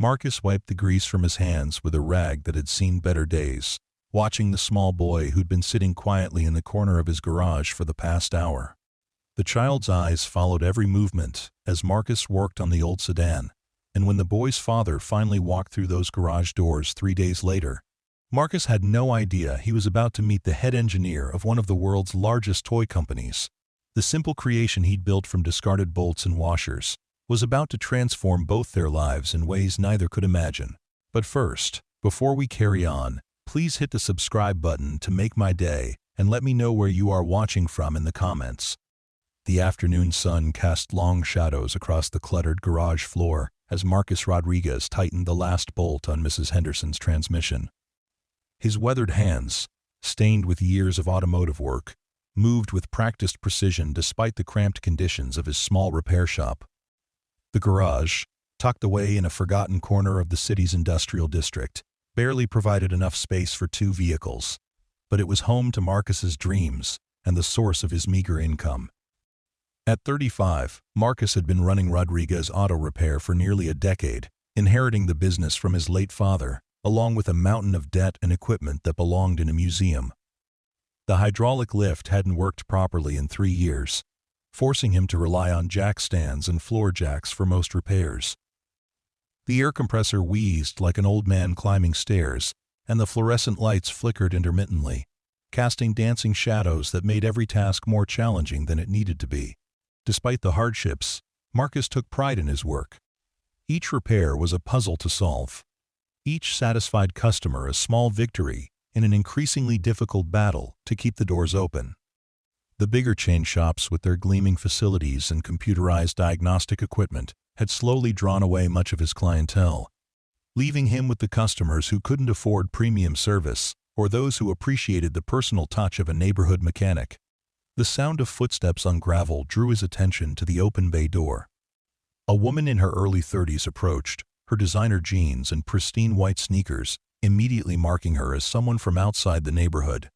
Marcus wiped the grease from his hands with a rag that had seen better days, watching the small boy who'd been sitting quietly in the corner of his garage for the past hour. The child's eyes followed every movement as Marcus worked on the old sedan, and when the boy's father finally walked through those garage doors 3 days later, Marcus had no idea he was about to meet the head engineer of one of the world's largest toy companies. The simple creation he'd built from discarded bolts and washers was about to transform both their lives in ways neither could imagine. But first, before we carry on, please hit the subscribe button to make my day and let me know where you are watching from in the comments. The afternoon sun cast long shadows across the cluttered garage floor as Marcus Rodriguez tightened the last bolt on Mrs. Henderson's transmission. His weathered hands, stained with years of automotive work, moved with practiced precision despite the cramped conditions of his small repair shop. The garage, tucked away in a forgotten corner of the city's industrial district, barely provided enough space for 2 vehicles, but it was home to Marcus's dreams and the source of his meager income. At 35, Marcus had been running Rodriguez Auto Repair for nearly a decade, inheriting the business from his late father, along with a mountain of debt and equipment that belonged in a museum. The hydraulic lift hadn't worked properly in 3 years, forcing him to rely on jack stands and floor jacks for most repairs. The air compressor wheezed like an old man climbing stairs, and the fluorescent lights flickered intermittently, casting dancing shadows that made every task more challenging than it needed to be. Despite the hardships, Marcus took pride in his work. Each repair was a puzzle to solve. Each satisfied customer a small victory in an increasingly difficult battle to keep the doors open. The bigger chain shops with their gleaming facilities and computerized diagnostic equipment had slowly drawn away much of his clientele, leaving him with the customers who couldn't afford premium service or those who appreciated the personal touch of a neighborhood mechanic. The sound of footsteps on gravel drew his attention to the open bay door. A woman in her early 30s approached, her designer jeans and pristine white sneakers immediately marking her as someone from outside the neighborhood.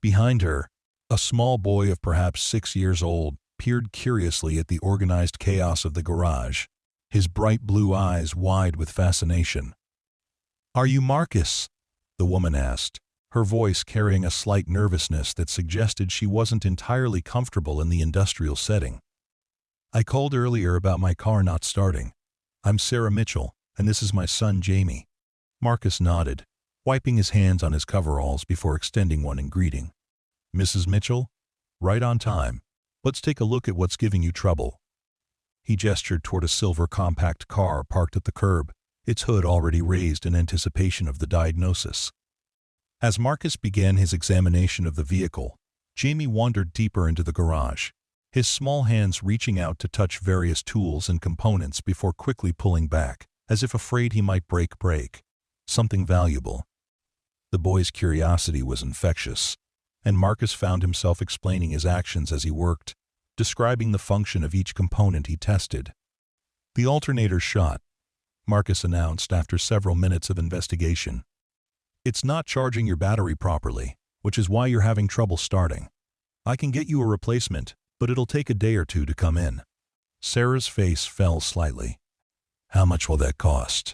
Behind her, a small boy of perhaps 6 years old peered curiously at the organized chaos of the garage, his bright blue eyes wide with fascination. "Are you Marcus?" the woman asked, her voice carrying a slight nervousness that suggested she wasn't entirely comfortable in the industrial setting. "I called earlier about my car not starting. I'm Sarah Mitchell, and this is my son Jamie." Marcus nodded, wiping his hands on his coveralls before extending one in greeting. "Mrs. Mitchell? Right on time. Let's take a look at what's giving you trouble." He gestured toward a silver compact car parked at the curb, its hood already raised in anticipation of the diagnosis. As Marcus began his examination of the vehicle, Jamie wandered deeper into the garage, his small hands reaching out to touch various tools and components before quickly pulling back, as if afraid he might break something valuable. The boy's curiosity was infectious, and Marcus found himself explaining his actions as he worked, describing the function of each component he tested. "The alternator's shot," Marcus announced after several minutes of investigation. "It's not charging your battery properly, which is why you're having trouble starting. I can get you a replacement, but it'll take a day or 2 to come in." Sarah's face fell slightly. "How much will that cost?"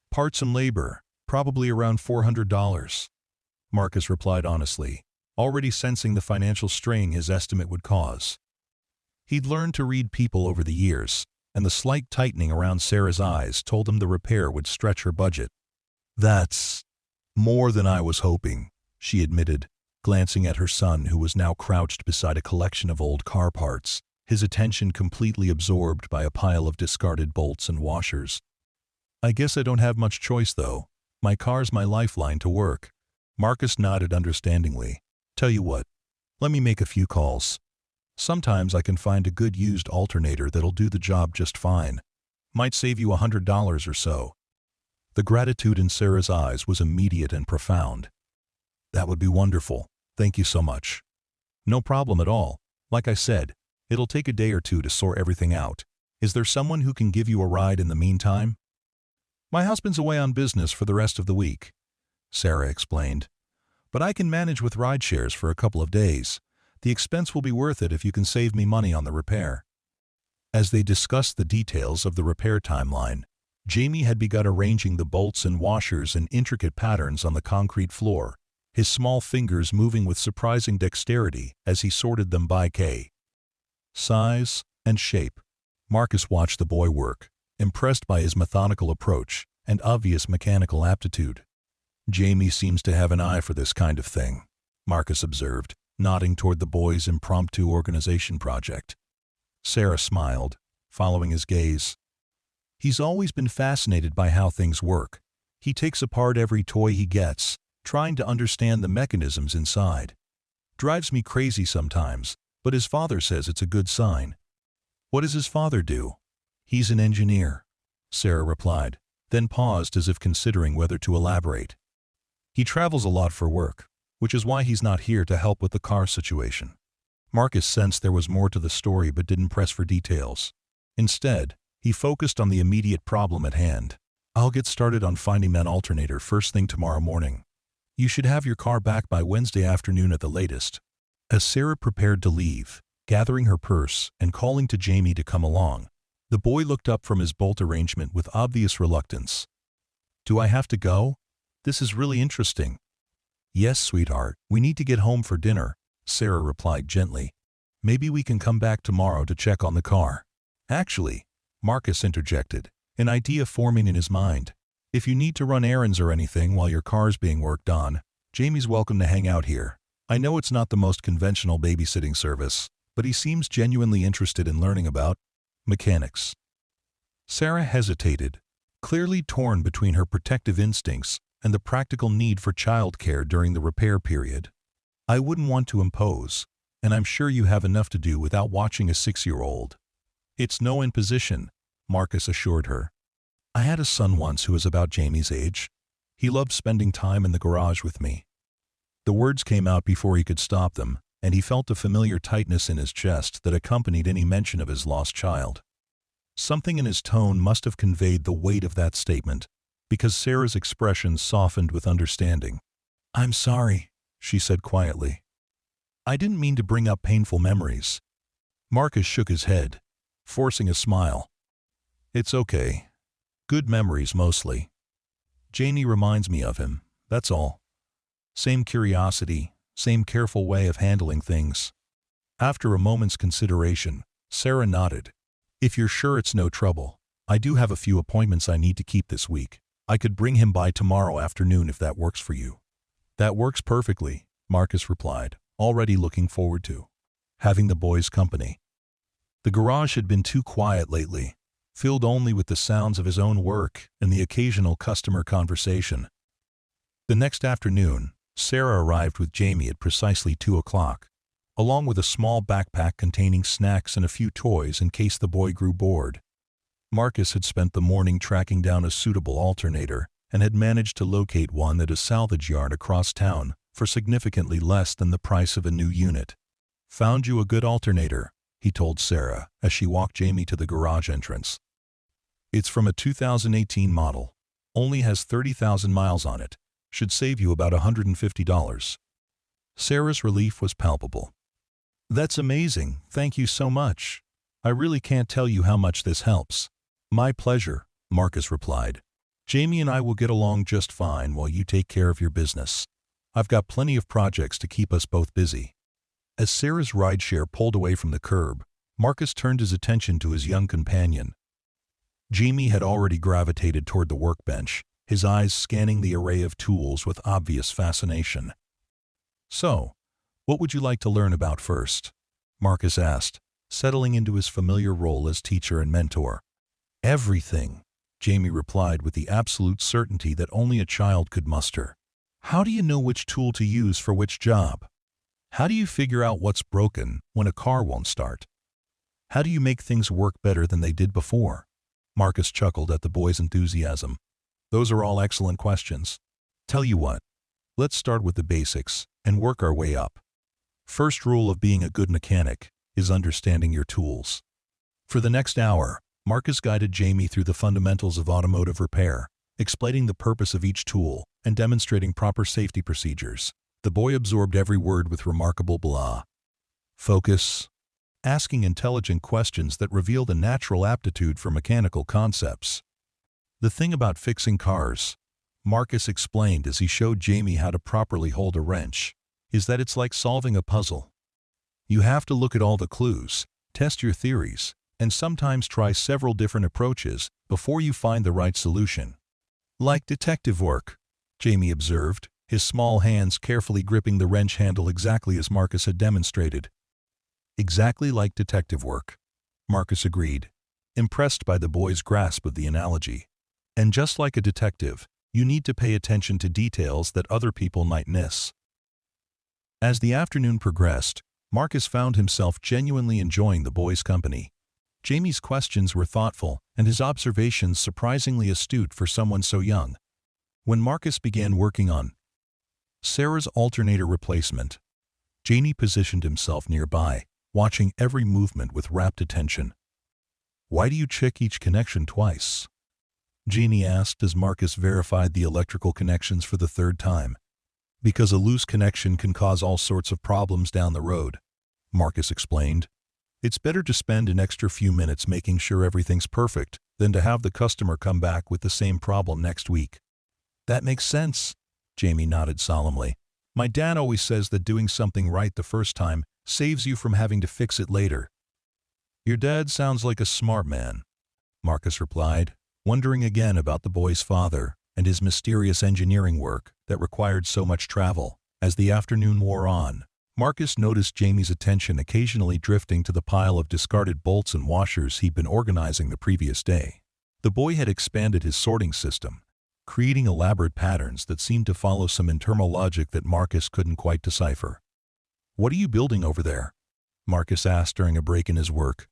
"Parts and labor, probably around $400. Marcus replied honestly, already sensing the financial strain his estimate would cause. He'd learned to read people over the years, and the slight tightening around Sarah's eyes told him the repair would stretch her budget. "That's more than I was hoping," she admitted, glancing at her son who was now crouched beside a collection of old car parts, his attention completely absorbed by a pile of discarded bolts and washers. "I guess I don't have much choice though. My car's my lifeline to work." Marcus nodded understandingly. "Tell you what, let me make a few calls. Sometimes I can find a good used alternator that'll do the job just fine. Might save you $100 or so." The gratitude in Sarah's eyes was immediate and profound. "That would be wonderful. Thank you so much." "No problem at all. Like I said, it'll take a day or 2 to sort everything out. Is there someone who can give you a ride in the meantime?" "My husband's away on business for the rest of the week," Sarah explained. "But I can manage with ride shares for a couple of days. The expense will be worth it if you can save me money on the repair." As they discussed the details of the repair timeline, Jamie had begun arranging the bolts and washers in intricate patterns on the concrete floor, his small fingers moving with surprising dexterity as he sorted them by size and shape. Marcus watched the boy work, impressed by his methodical approach and obvious mechanical aptitude. "Jamie seems to have an eye for this kind of thing," Marcus observed, nodding toward the boy's impromptu organization project. Sarah smiled, following his gaze. "He's always been fascinated by how things work. He takes apart every toy he gets, trying to understand the mechanisms inside. Drives me crazy sometimes, but his father says it's a good sign." "What does his father do?" "He's an engineer," Sarah replied, then paused as if considering whether to elaborate. "He travels a lot for work, which is why he's not here to help with the car situation." Marcus sensed there was more to the story but didn't press for details. Instead, he focused on the immediate problem at hand. "I'll get started on finding that alternator first thing tomorrow morning. You should have your car back by Wednesday afternoon at the latest." As Sarah prepared to leave, gathering her purse and calling to Jamie to come along, the boy looked up from his bolt arrangement with obvious reluctance. "Do I have to go? This is really interesting." "Yes, sweetheart, we need to get home for dinner," Sarah replied gently. "Maybe we can come back tomorrow to check on the car." "Actually," Marcus interjected, an idea forming in his mind, "if you need to run errands or anything while your car's being worked on, Jamie's welcome to hang out here. I know it's not the most conventional babysitting service, but he seems genuinely interested in learning about mechanics." Sarah hesitated, clearly torn between her protective instincts and the practical need for childcare during the repair period. "I wouldn't want to impose, and I'm sure you have enough to do without watching a 6-year-old. "It's no imposition," Marcus assured her. "I had a son once who was about Jamie's age. He loved spending time in the garage with me." The words came out before he could stop them, and he felt a familiar tightness in his chest that accompanied any mention of his lost child. Something in his tone must have conveyed the weight of that statement, because Sarah's expression softened with understanding. "I'm sorry," she said quietly. "I didn't mean to bring up painful memories." Marcus shook his head, forcing a smile. "It's okay. Good memories mostly. Jamie reminds me of him, that's all. Same curiosity, same careful way of handling things." After a moment's consideration, Sarah nodded. "If you're sure it's no trouble, I do have a few appointments I need to keep this week. I could bring him by tomorrow afternoon if that works for you." "That works perfectly," Marcus replied, already looking forward to having the boy's company. The garage had been too quiet lately, filled only with the sounds of his own work and the occasional customer conversation. The next afternoon, Sarah arrived with Jamie at precisely 2 o'clock, along with a small backpack containing snacks and a few toys in case the boy grew bored. Marcus had spent the morning tracking down a suitable alternator and had managed to locate one at a salvage yard across town for significantly less than the price of a new unit. "Found you a good alternator," he told Sarah as she walked Jamie to the garage entrance. "It's from a 2018 model, only has 30,000 miles on it, should save you about $150. Sarah's relief was palpable. "That's amazing, thank you so much. I really can't tell you how much this helps." "My pleasure," Marcus replied. "Jamie and I will get along just fine while you take care of your business. I've got plenty of projects to keep us both busy." As Sarah's rideshare pulled away from the curb, Marcus turned his attention to his young companion. Jamie had already gravitated toward the workbench, his eyes scanning the array of tools with obvious fascination. "So, what would you like to learn about first?" Marcus asked, settling into his familiar role as teacher and mentor. "Everything," Jamie replied with the absolute certainty that only a child could muster. "How do you know which tool to use for which job? How do you figure out what's broken when a car won't start? How do you make things work better than they did before?" Marcus chuckled at the boy's enthusiasm. "Those are all excellent questions. Tell you what, let's start with the basics and work our way up. First rule of being a good mechanic is understanding your tools." For the next hour, Marcus guided Jamie through the fundamentals of automotive repair, explaining the purpose of each tool and demonstrating proper safety procedures. The boy absorbed every word with remarkable focus, asking intelligent questions that revealed a natural aptitude for mechanical concepts. The thing about fixing cars, Marcus explained as he showed Jamie how to properly hold a wrench, is that it's like solving a puzzle. You have to look at all the clues, test your theories, and sometimes try several different approaches before you find the right solution. Like detective work, Jamie observed, his small hands carefully gripping the wrench handle exactly as Marcus had demonstrated. Exactly like detective work, Marcus agreed, impressed by the boy's grasp of the analogy. And just like a detective, you need to pay attention to details that other people might miss. As the afternoon progressed, Marcus found himself genuinely enjoying the boy's company. Jamie's questions were thoughtful and his observations surprisingly astute for someone so young. When Marcus began working on Sarah's alternator replacement, Jamie positioned himself nearby, watching every movement with rapt attention. "Why do you check each connection twice?" Jamie asked as Marcus verified the electrical connections for the third time. "Because a loose connection can cause all sorts of problems down the road," Marcus explained. "It's better to spend an extra few minutes making sure everything's perfect than to have the customer come back with the same problem next week." "That makes sense," Jamie nodded solemnly. "My dad always says that doing something right the first time saves you from having to fix it later." "Your dad sounds like a smart man," Marcus replied, wondering again about the boy's father and his mysterious engineering work that required so much travel. As the afternoon wore on, Marcus noticed Jamie's attention occasionally drifting to the pile of discarded bolts and washers he'd been organizing the previous day. The boy had expanded his sorting system, creating elaborate patterns that seemed to follow some internal logic that Marcus couldn't quite decipher. "What are you building over there?" Marcus asked during a break in his work.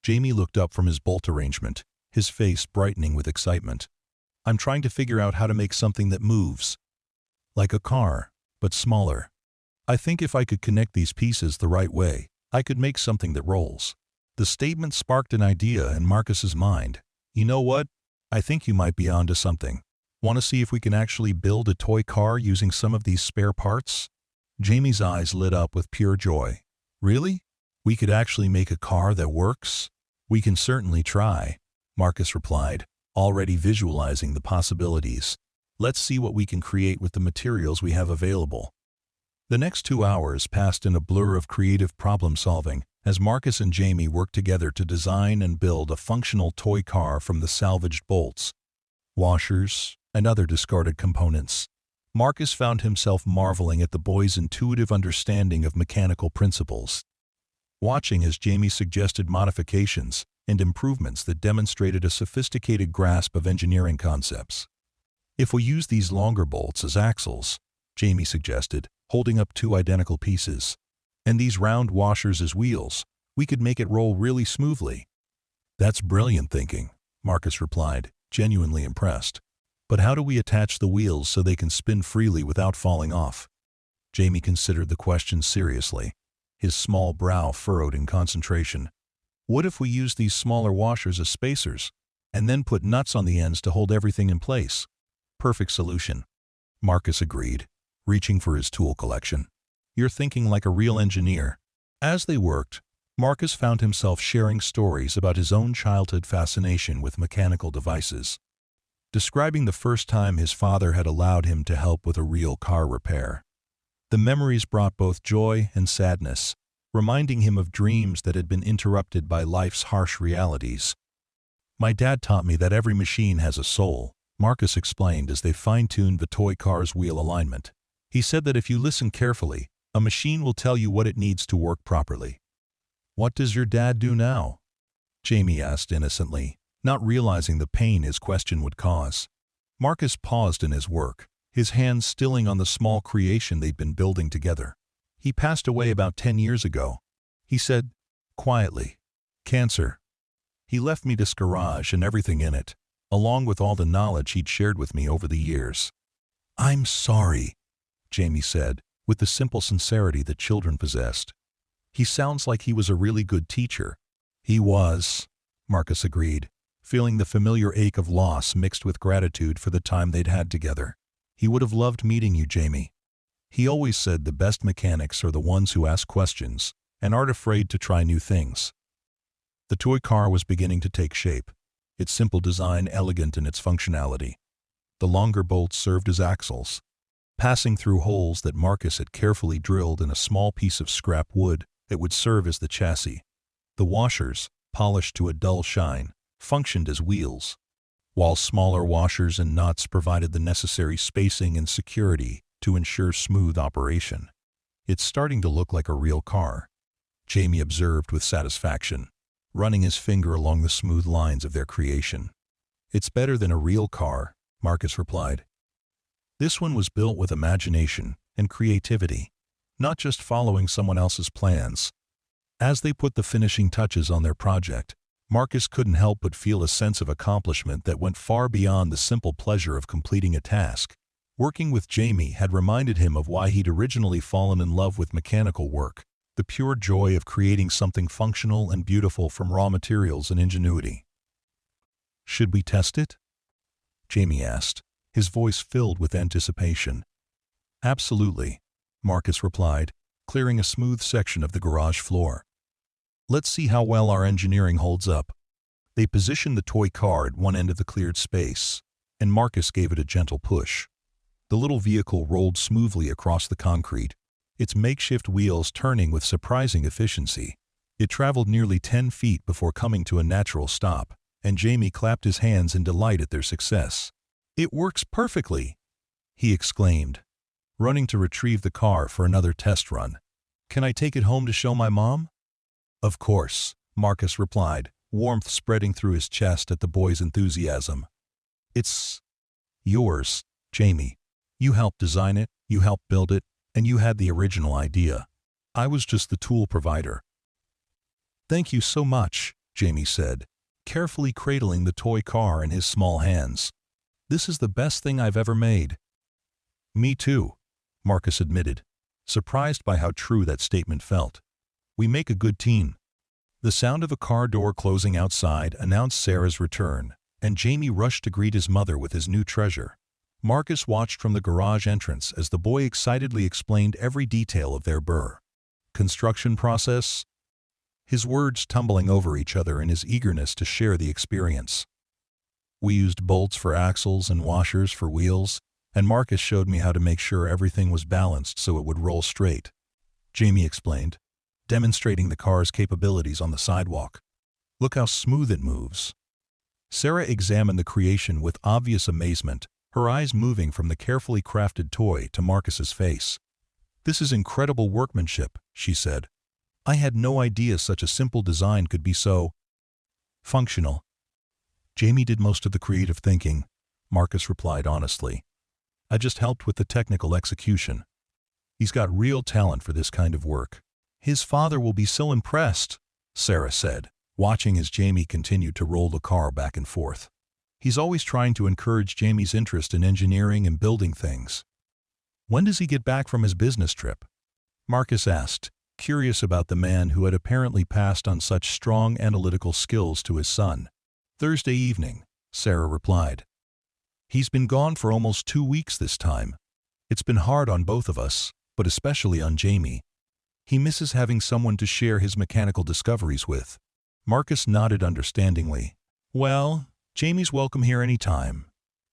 Jamie looked up from his bolt arrangement, his face brightening with excitement. "I'm trying to figure out how to make something that moves. Like a car, but smaller. I think if I could connect these pieces the right way, I could make something that rolls." The statement sparked an idea in Marcus's mind. "You know what? I think you might be onto something. Want to see if we can actually build a toy car using some of these spare parts?" Jamie's eyes lit up with pure joy. "Really? We could actually make a car that works?" "We can certainly try," Marcus replied, already visualizing the possibilities. "Let's see what we can create with the materials we have available." The next 2 hours passed in a blur of creative problem-solving as Marcus and Jamie worked together to design and build a functional toy car from the salvaged bolts, washers, and other discarded components. Marcus found himself marveling at the boy's intuitive understanding of mechanical principles, watching as Jamie suggested modifications and improvements that demonstrated a sophisticated grasp of engineering concepts. "If we use these longer bolts as axles," Jamie suggested, holding up 2 identical pieces, "and these round washers as wheels, we could make it roll really smoothly." "That's brilliant thinking," Marcus replied, genuinely impressed. "But how do we attach the wheels so they can spin freely without falling off?" Jamie considered the question seriously, his small brow furrowed in concentration. "What if we use these smaller washers as spacers, and then put nuts on the ends to hold everything in place?" "Perfect solution," Marcus agreed, reaching for his tool collection. "You're thinking like a real engineer." As they worked, Marcus found himself sharing stories about his own childhood fascination with mechanical devices, describing the first time his father had allowed him to help with a real car repair. The memories brought both joy and sadness, reminding him of dreams that had been interrupted by life's harsh realities. "My dad taught me that every machine has a soul," Marcus explained as they fine-tuned the toy car's wheel alignment. "He said that if you listen carefully, a machine will tell you what it needs to work properly." "What does your dad do now?" Jamie asked innocently, not realizing the pain his question would cause. Marcus paused in his work, his hands stilling on the small creation they'd been building together. "He passed away about 10 years ago," he said, quietly. "Cancer. He left me this garage and everything in it, along with all the knowledge he'd shared with me over the years." "I'm sorry," Jamie said, with the simple sincerity that children possessed. "He sounds like he was a really good teacher." "He was," Marcus agreed, feeling the familiar ache of loss mixed with gratitude for the time they'd had together. "He would have loved meeting you, Jamie. He always said the best mechanics are the ones who ask questions and aren't afraid to try new things." The toy car was beginning to take shape. its simple design elegant in its functionality. The longer bolts served as axles, passing through holes that Marcus had carefully drilled in a small piece of scrap wood that would serve as the chassis. The washers, polished to a dull shine, functioned as wheels, while smaller washers and nuts provided the necessary spacing and security to ensure smooth operation. "It's starting to look like a real car," Jamie observed with satisfaction, running his finger along the smooth lines of their creation. "It's better than a real car," Marcus replied. "This one was built with imagination and creativity, not just following someone else's plans." As they put the finishing touches on their project, Marcus couldn't help but feel a sense of accomplishment that went far beyond the simple pleasure of completing a task. Working with Jamie had reminded him of why he'd originally fallen in love with mechanical work, the pure joy of creating something functional and beautiful from raw materials and ingenuity. "Should we test it?" Jamie asked, his voice filled with anticipation. "Absolutely," Marcus replied, clearing a smooth section of the garage floor. "Let's see how well our engineering holds up." They positioned the toy car at one end of the cleared space, and Marcus gave it a gentle push. The little vehicle rolled smoothly across the concrete, its makeshift wheels turning with surprising efficiency. It traveled nearly 10 feet before coming to a natural stop, and Jamie clapped his hands in delight at their success. "It works perfectly!" he exclaimed, running to retrieve the car for another test run. "Can I take it home to show my mom?" "Of course," Marcus replied, warmth spreading through his chest at the boy's enthusiasm. "It's yours, Jamie. You helped design it, you helped build it, and you had the original idea. I was just the tool provider." "Thank you so much," Jamie said, carefully cradling the toy car in his small hands. "This is the best thing I've ever made." "Me too," Marcus admitted, surprised by how true that statement felt. "We make a good team." The sound of a car door closing outside announced Sarah's return, and Jamie rushed to greet his mother with his new treasure. Marcus watched from the garage entrance as the boy excitedly explained every detail of their construction process, his words tumbling over each other in his eagerness to share the experience. "We used bolts for axles and washers for wheels, and Marcus showed me how to make sure everything was balanced so it would roll straight," Jamie explained, demonstrating the car's capabilities on the sidewalk. "Look how smooth it moves." Sarah examined the creation with obvious amazement, her eyes moving from the carefully crafted toy to Marcus's face. "This is incredible workmanship," she said. "I had no idea such a simple design could be so functional." "Jamie did most of the creative thinking," Marcus replied honestly. "I just helped with the technical execution. He's got real talent for this kind of work." "His father will be so impressed," Sarah said, watching as Jamie continued to roll the car back and forth. "He's always trying to encourage Jamie's interest in engineering and building things." "When does he get back from his business trip?" Marcus asked, curious about the man who had apparently passed on such strong analytical skills to his son. "Thursday evening," Sarah replied. "He's been gone for almost 2 weeks this time. It's been hard on both of us, but especially on Jamie. He misses having someone to share his mechanical discoveries with." Marcus nodded understandingly. "Well, Jamie's welcome here any time.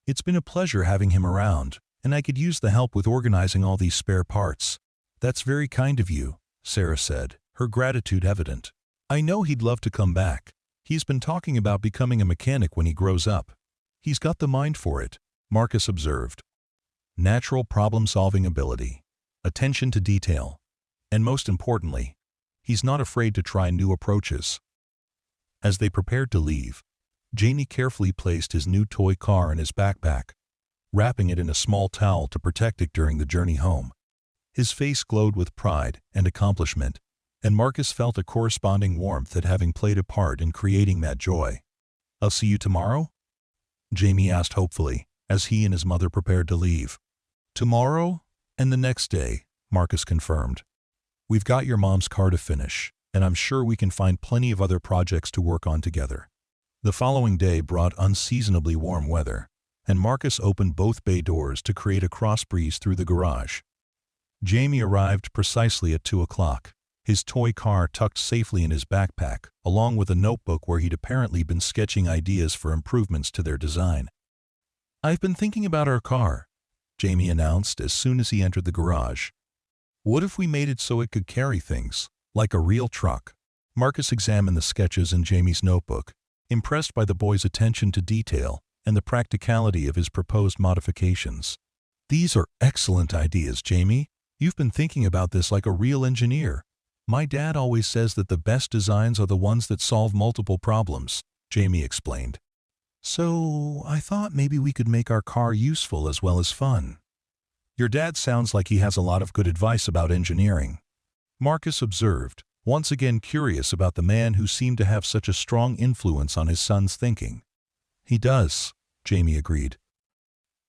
It's been a pleasure having him around, and I could use the help with organizing all these spare parts." "That's very kind of you," Sarah said, her gratitude evident. "I know he'd love to come back. He's been talking about becoming a mechanic when he grows up. He's got the mind for it," Marcus observed. Natural problem-solving ability, attention to detail, and most importantly, he's not afraid to try new approaches. As they prepared to leave, Jamie carefully placed his new toy car in his backpack, wrapping it in a small towel to protect it during the journey home. His face glowed with pride and accomplishment, and Marcus felt a corresponding warmth at having played a part in creating that joy. "I'll see you tomorrow?" Jamie asked hopefully, as he and his mother prepared to leave. "Tomorrow and the next day," Marcus confirmed. "We've got your mom's car to finish, and I'm sure we can find plenty of other projects to work on together." The following day brought unseasonably warm weather, and Marcus opened both bay doors to create a cross breeze through the garage. Jamie arrived precisely at 2 o'clock, his toy car tucked safely in his backpack, along with a notebook where he'd apparently been sketching ideas for improvements to their design. "I've been thinking about our car," Jamie announced as soon as he entered the garage. "What if we made it so it could carry things, like a real truck?" Marcus examined the sketches in Jamie's notebook, impressed by the boy's attention to detail and the practicality of his proposed modifications. "These are excellent ideas, Jamie. You've been thinking about this like a real engineer. My dad always says that the best designs are the ones that solve multiple problems," Jamie explained. "So I thought maybe we could make our car useful as well as fun." "Your dad sounds like he has a lot of good advice about engineering," Marcus observed, once again curious about the man who seemed to have such a strong influence on his son's thinking. "He does," Jamie agreed.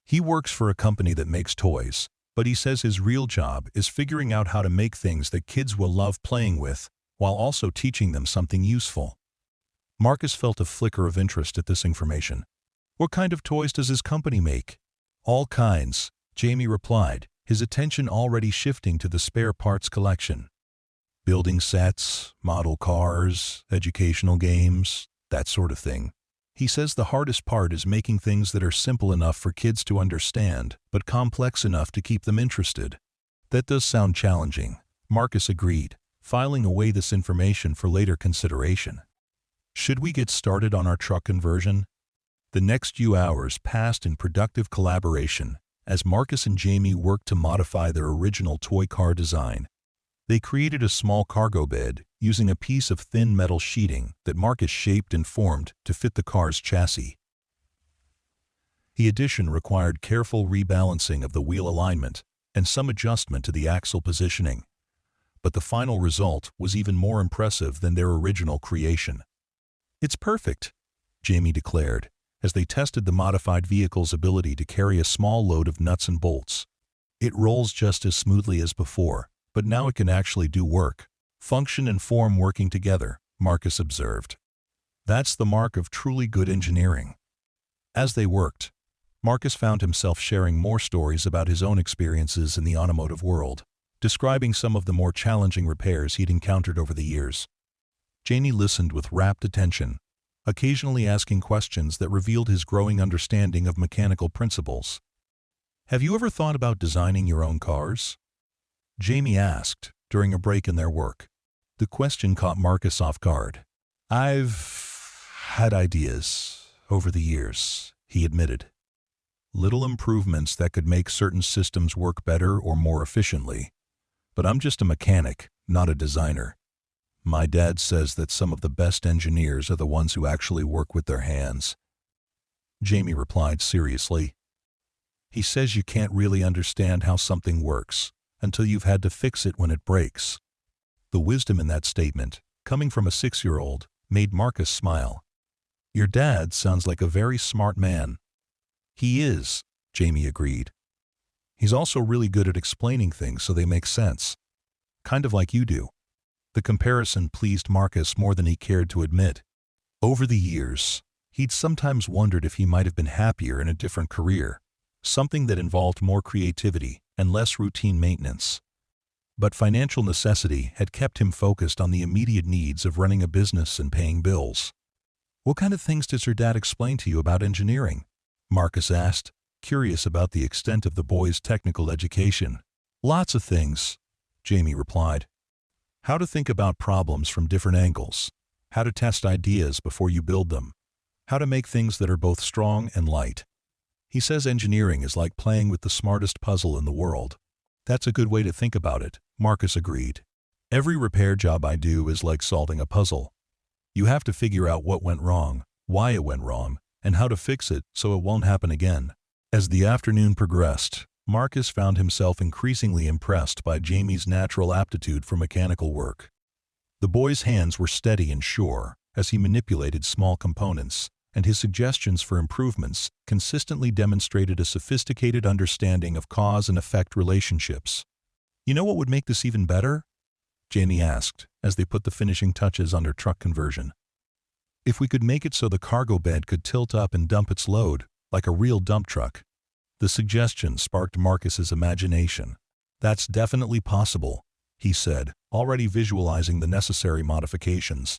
"He works for a company that makes toys, but he says his real job is figuring out how to make things that kids will love playing with, while also teaching them something useful." Marcus felt a flicker of interest at this information. "What kind of toys does his company make?" "All kinds," Jamie replied, his attention already shifting to the spare parts collection. "Building sets, model cars, educational games, that sort of thing. He says the hardest part is making things that are simple enough for kids to understand, but complex enough to keep them interested." "That does sound challenging," Marcus agreed, filing away this information for later consideration. "Should we get started on our truck conversion?" The next few hours passed in productive collaboration as Marcus and Jamie worked to modify their original toy car design. They created a small cargo bed using a piece of thin metal sheeting that Marcus shaped and formed to fit the car's chassis. The addition required careful rebalancing of the wheel alignment and some adjustment to the axle positioning. But the final result was even more impressive than their original creation. "It's perfect," Jamie declared, as they tested the modified vehicle's ability to carry a small load of nuts and bolts. "It rolls just as smoothly as before, but now it can actually do work. Function and form working together," Marcus observed. "That's the mark of truly good engineering." As they worked, Marcus found himself sharing more stories about his own experiences in the automotive world, describing some of the more challenging repairs he'd encountered over the years. Jamie listened with rapt attention, occasionally asking questions that revealed his growing understanding of mechanical principles. "Have you ever thought about designing your own cars?" Jamie asked during a break in their work. The question caught Marcus off guard. "I've had ideas over the years," he admitted. "Little improvements that could make certain systems work better or more efficiently. But I'm just a mechanic, not a designer. My dad says that some of the best engineers are the ones who actually work with their hands." Jamie replied seriously. "He says you can't really understand how something works until you've had to fix it when it breaks." The wisdom in that statement, coming from a 6-year-old, made Marcus smile. "Your dad sounds like a very smart man." "He is," Jamie agreed. "He's also really good at explaining things so they make sense. Kind of like you do." The comparison pleased Marcus more than he cared to admit. Over the years, he'd sometimes wondered if he might have been happier in a different career, something that involved more creativity and less routine maintenance. But financial necessity had kept him focused on the immediate needs of running a business and paying bills. "What kind of things does your dad explain to you about engineering?" Marcus asked, curious about the extent of the boy's technical education. "Lots of things," Jamie replied. "How to think about problems from different angles, how to test ideas before you build them, how to make things that are both strong and light. He says engineering is like playing with the smartest puzzle in the world." "That's a good way to think about it," Marcus agreed. "Every repair job I do is like solving a puzzle. You have to figure out what went wrong, why it went wrong, and how to fix it so it won't happen again." As the afternoon progressed, Marcus found himself increasingly impressed by Jamie's natural aptitude for mechanical work. The boy's hands were steady and sure as he manipulated small components, and his suggestions for improvements consistently demonstrated a sophisticated understanding of cause and effect relationships. "You know what would make this even better?" Jamie asked as they put the finishing touches on their truck conversion. "If we could make it so the cargo bed could tilt up and dump its load, like a real dump truck." The suggestion sparked Marcus's imagination. "That's definitely possible," he said, already visualizing the necessary modifications.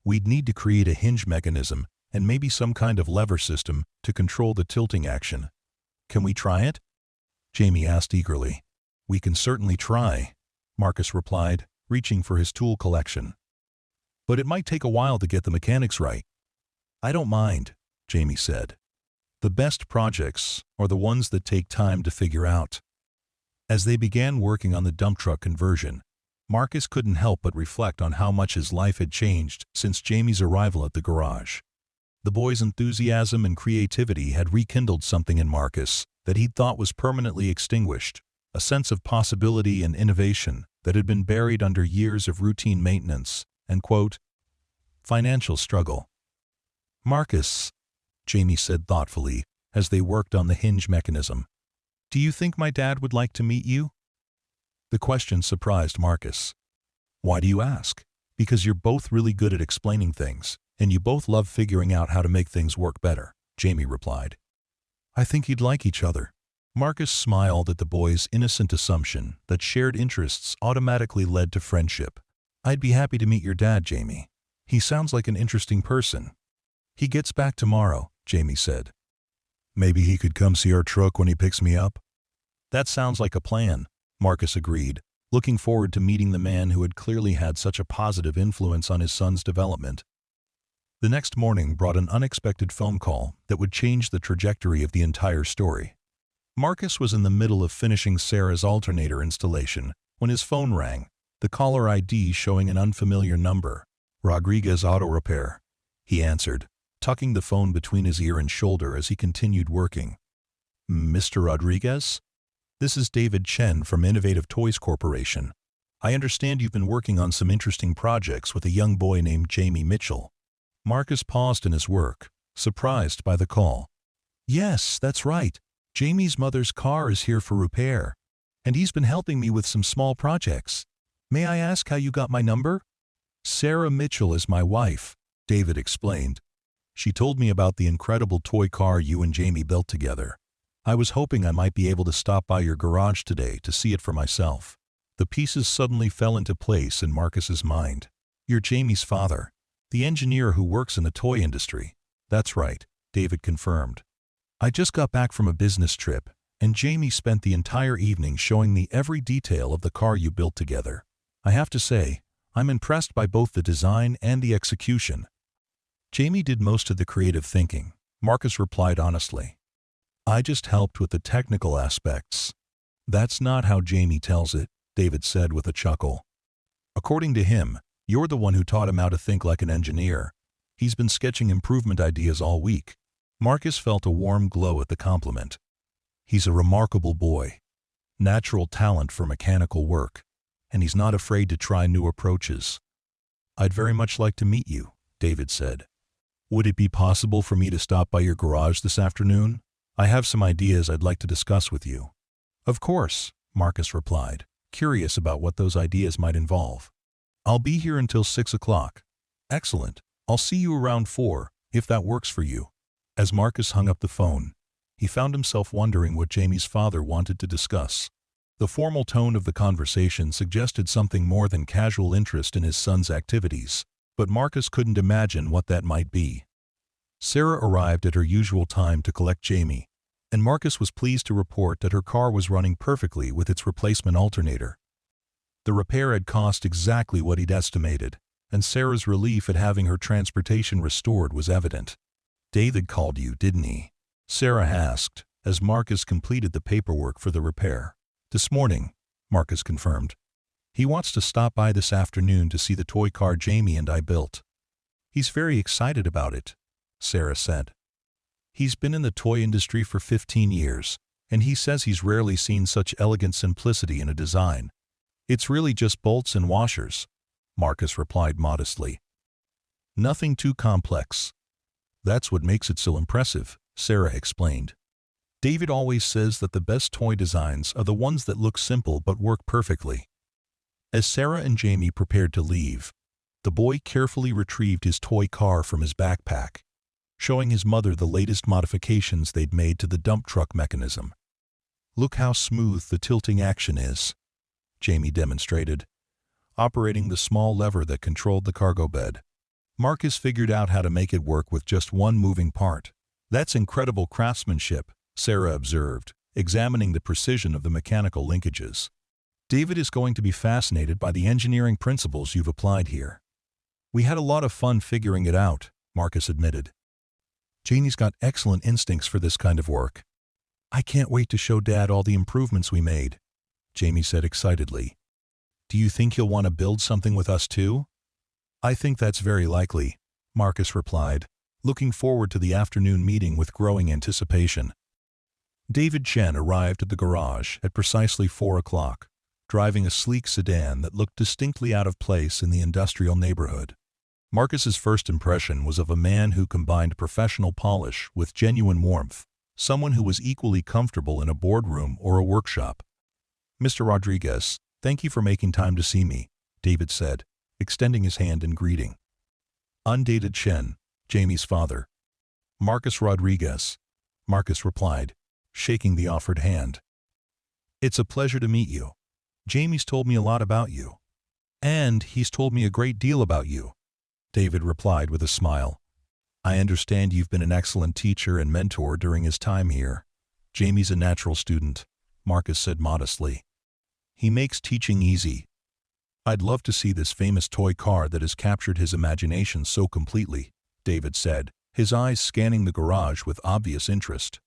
We'd need to create a hinge mechanism and maybe some kind of lever system to control the tilting action. Can we try it? Jamie asked eagerly. We can certainly try, Marcus replied, reaching for his tool collection. But it might take a while to get the mechanics right. I don't mind, Jamie said. The best projects are the ones that take time to figure out. As they began working on the dump truck conversion, Marcus couldn't help but reflect on how much his life had changed since Jamie's arrival at the garage. The boy's enthusiasm and creativity had rekindled something in Marcus that he'd thought was permanently extinguished, a sense of possibility and innovation that had been buried under years of routine maintenance and, quote, financial struggle. Marcus, Jamie said thoughtfully as they worked on the hinge mechanism, do you think my dad would like to meet you? The question surprised Marcus. Why do you ask? Because you're both really good at explaining things, and you both love figuring out how to make things work better, Jamie replied. I think you'd like each other. Marcus smiled at the boy's innocent assumption that shared interests automatically led to friendship. I'd be happy to meet your dad, Jamie. He sounds like an interesting person. He gets back tomorrow, Jamie said. Maybe he could come see our truck when he picks me up? That sounds like a plan, Marcus agreed, looking forward to meeting the man who had clearly had such a positive influence on his son's development. The next morning brought an unexpected phone call that would change the trajectory of the entire story. Marcus was in the middle of finishing Sarah's alternator installation when his phone rang, the caller ID showing an unfamiliar number. Rodriguez Auto Repair. He answered, tucking the phone between his ear and shoulder as he continued working. Mr. Rodriguez? This is David Chen from Innovative Toys Corporation. I understand you've been working on some interesting projects with a young boy named Jamie Mitchell. Marcus paused in his work, surprised by the call. Yes, that's right. Jamie's mother's car is here for repair, and he's been helping me with some small projects. May I ask how you got my number? Sarah Mitchell is my wife, David explained. She told me about the incredible toy car you and Jamie built together. I was hoping I might be able to stop by your garage today to see it for myself. The pieces suddenly fell into place in Marcus's mind. You're Jamie's father, the engineer who works in the toy industry. That's right, David confirmed. I just got back from a business trip, and Jamie spent the entire evening showing me every detail of the car you built together. I have to say, I'm impressed by both the design and the execution. Jamie did most of the creative thinking, Marcus replied honestly. I just helped with the technical aspects. That's not how Jamie tells it, David said with a chuckle. According to him, you're the one who taught him how to think like an engineer. He's been sketching improvement ideas all week. Marcus felt a warm glow at the compliment. He's a remarkable boy. Natural talent for mechanical work, and he's not afraid to try new approaches. I'd very much like to meet you, David said. Would it be possible for me to stop by your garage this afternoon? I have some ideas I'd like to discuss with you. Of course, Marcus replied, curious about what those ideas might involve. I'll be here until 6 o'clock. Excellent. I'll see you around 4, if that works for you. As Marcus hung up the phone, he found himself wondering what Jamie's father wanted to discuss. The formal tone of the conversation suggested something more than casual interest in his son's activities, but Marcus couldn't imagine what that might be. Sarah arrived at her usual time to collect Jamie, and Marcus was pleased to report that her car was running perfectly with its replacement alternator. The repair had cost exactly what he'd estimated, and Sarah's relief at having her transportation restored was evident. David called you, didn't he? Sarah asked, as Marcus completed the paperwork for the repair. This morning, Marcus confirmed. He wants to stop by this afternoon to see the toy car Jamie and I built. He's very excited about it, Sarah said. He's been in the toy industry for 15 years, and he says he's rarely seen such elegant simplicity in a design. It's really just bolts and washers, Marcus replied modestly. Nothing too complex. That's what makes it so impressive, Sarah explained. David always says that the best toy designs are the ones that look simple but work perfectly. As Sarah and Jamie prepared to leave, the boy carefully retrieved his toy car from his backpack, showing his mother the latest modifications they'd made to the dump truck mechanism. Look how smooth the tilting action is. Jamie demonstrated, operating the small lever that controlled the cargo bed. Marcus figured out how to make it work with just one moving part. That's incredible craftsmanship, Sarah observed, examining the precision of the mechanical linkages. David is going to be fascinated by the engineering principles you've applied here. We had a lot of fun figuring it out, Marcus admitted. Janie's got excellent instincts for this kind of work. I can't wait to show Dad all the improvements we made, Jamie said excitedly. Do you think he'll want to build something with us too? I think that's very likely, Marcus replied, looking forward to the afternoon meeting with growing anticipation. David Chen arrived at the garage at precisely 4 o'clock, driving a sleek sedan that looked distinctly out of place in the industrial neighborhood. Marcus's first impression was of a man who combined professional polish with genuine warmth, someone who was equally comfortable in a boardroom or a workshop. Mr. Rodriguez, thank you for making time to see me, David said, extending his hand in greeting. Undated Chen, Jamie's father. Marcus Rodriguez, Marcus replied, shaking the offered hand. It's a pleasure to meet you. Jamie's told me a lot about you. And he's told me a great deal about you, David replied with a smile. I understand you've been an excellent teacher and mentor during his time here. Jamie's a natural student, Marcus said modestly. He makes teaching easy. I'd love to see this famous toy car that has captured his imagination so completely, David said, his eyes scanning the garage with obvious interest.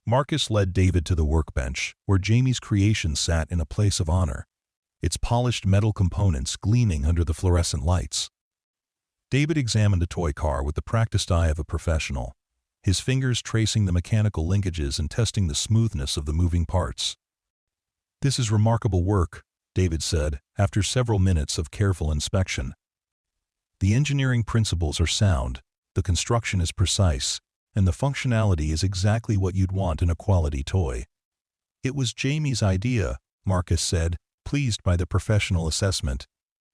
Marcus led David to the workbench, where Jamie's creation sat in a place of honor, its polished metal components gleaming under the fluorescent lights. David examined the toy car with the practiced eye of a professional, his fingers tracing the mechanical linkages and testing the smoothness of the moving parts. This is remarkable work, David said, after several minutes of careful inspection. The engineering principles are sound, the construction is precise, and the functionality is exactly what you'd want in a quality toy. It was Jamie's idea, Marcus said, pleased by the professional assessment.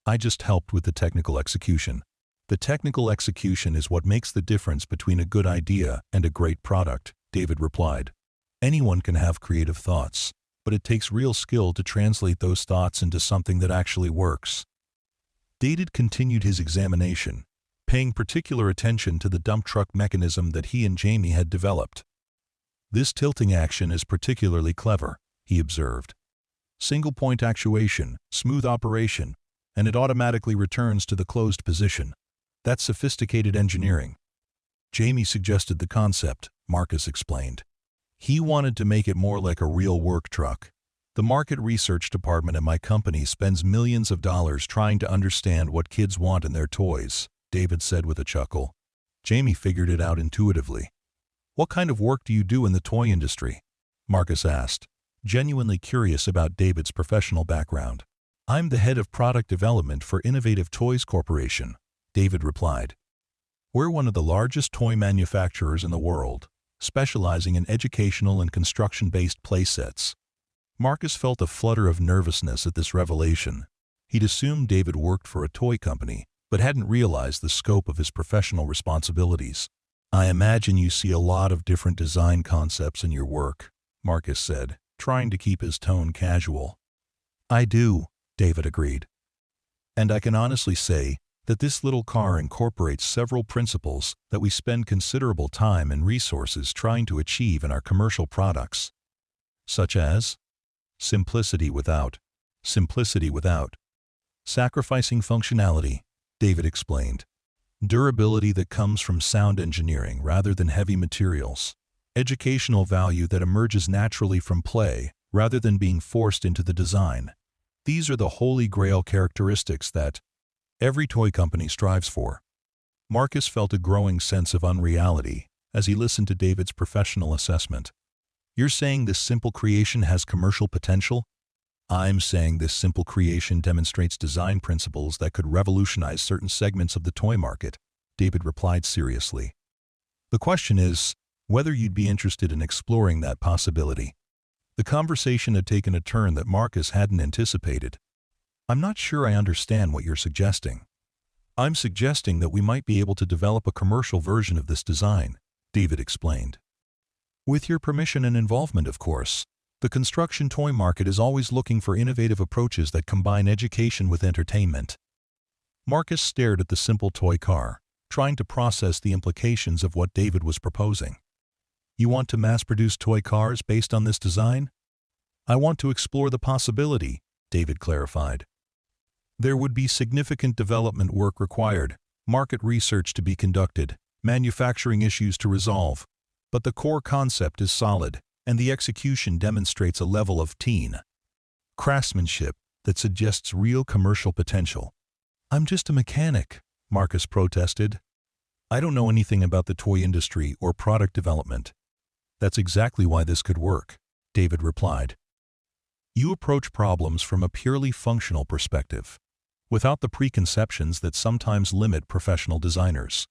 I just helped with the technical execution. The technical execution is what makes the difference between a good idea and a great product, David replied. Anyone can have creative thoughts, but it takes real skill to translate those thoughts into something that actually works. David continued his examination, paying particular attention to the dump truck mechanism that he and Jamie had developed. This tilting action is particularly clever, he observed. Single-point actuation, smooth operation, and it automatically returns to the closed position. That's sophisticated engineering. Jamie suggested the concept, Marcus explained. He wanted to make it more like a real work truck. The market research department at my company spends millions of dollars trying to understand what kids want in their toys, David said with a chuckle. Jamie figured it out intuitively. What kind of work do you do in the toy industry? Marcus asked, genuinely curious about David's professional background. I'm the head of product development for Innovative Toys Corporation, David replied. We're one of the largest toy manufacturers in the world, specializing in educational and construction-based playsets. Marcus felt a flutter of nervousness at this revelation. He'd assumed David worked for a toy company, but hadn't realized the scope of his professional responsibilities. I imagine you see a lot of different design concepts in your work, Marcus said, trying to keep his tone casual. I do, David agreed. And I can honestly say that this little car incorporates several principles that we spend considerable time and resources trying to achieve in our commercial products. Such as simplicity without sacrificing functionality, David explained. Durability that comes from sound engineering rather than heavy materials. Educational value that emerges naturally from play rather than being forced into the design. These are the holy grail characteristics that every toy company strives for. Marcus felt a growing sense of unreality as he listened to David's professional assessment. You're saying this simple creation has commercial potential? I'm saying this simple creation demonstrates design principles that could revolutionize certain segments of the toy market, David replied seriously. The question is whether you'd be interested in exploring that possibility. The conversation had taken a turn that Marcus hadn't anticipated. I'm not sure I understand what you're suggesting. I'm suggesting that we might be able to develop a commercial version of this design, David explained. With your permission and involvement, of course, The construction toy market is always looking for innovative approaches that combine education with entertainment. Marcus stared at the simple toy car, trying to process the implications of what David was proposing. You want to mass-produce toy cars based on this design? I want to explore the possibility, David clarified. There would be significant development work required, market research to be conducted, manufacturing issues to resolve, but the core concept is solid, and the execution demonstrates a level of teen craftsmanship that suggests real commercial potential. I'm just a mechanic, Marcus protested. I don't know anything about the toy industry or product development. That's exactly why this could work, David replied. You approach problems from a purely functional perspective, without the preconceptions that sometimes limit professional designers.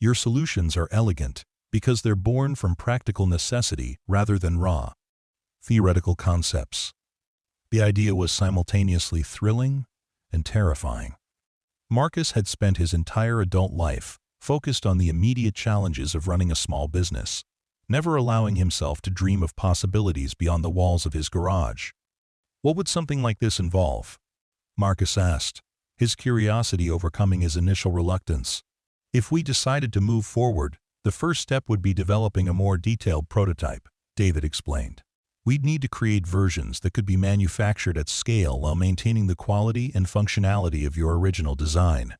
Your solutions are elegant because they're born from practical necessity rather than raw, theoretical concepts. The idea was simultaneously thrilling and terrifying. Marcus had spent his entire adult life focused on the immediate challenges of running a small business, never allowing himself to dream of possibilities beyond the walls of his garage. What would something like this involve? Marcus asked, his curiosity overcoming his initial reluctance. If we decided to move forward, the first step would be developing a more detailed prototype, David explained. We'd need to create versions that could be manufactured at scale while maintaining the quality and functionality of your original design.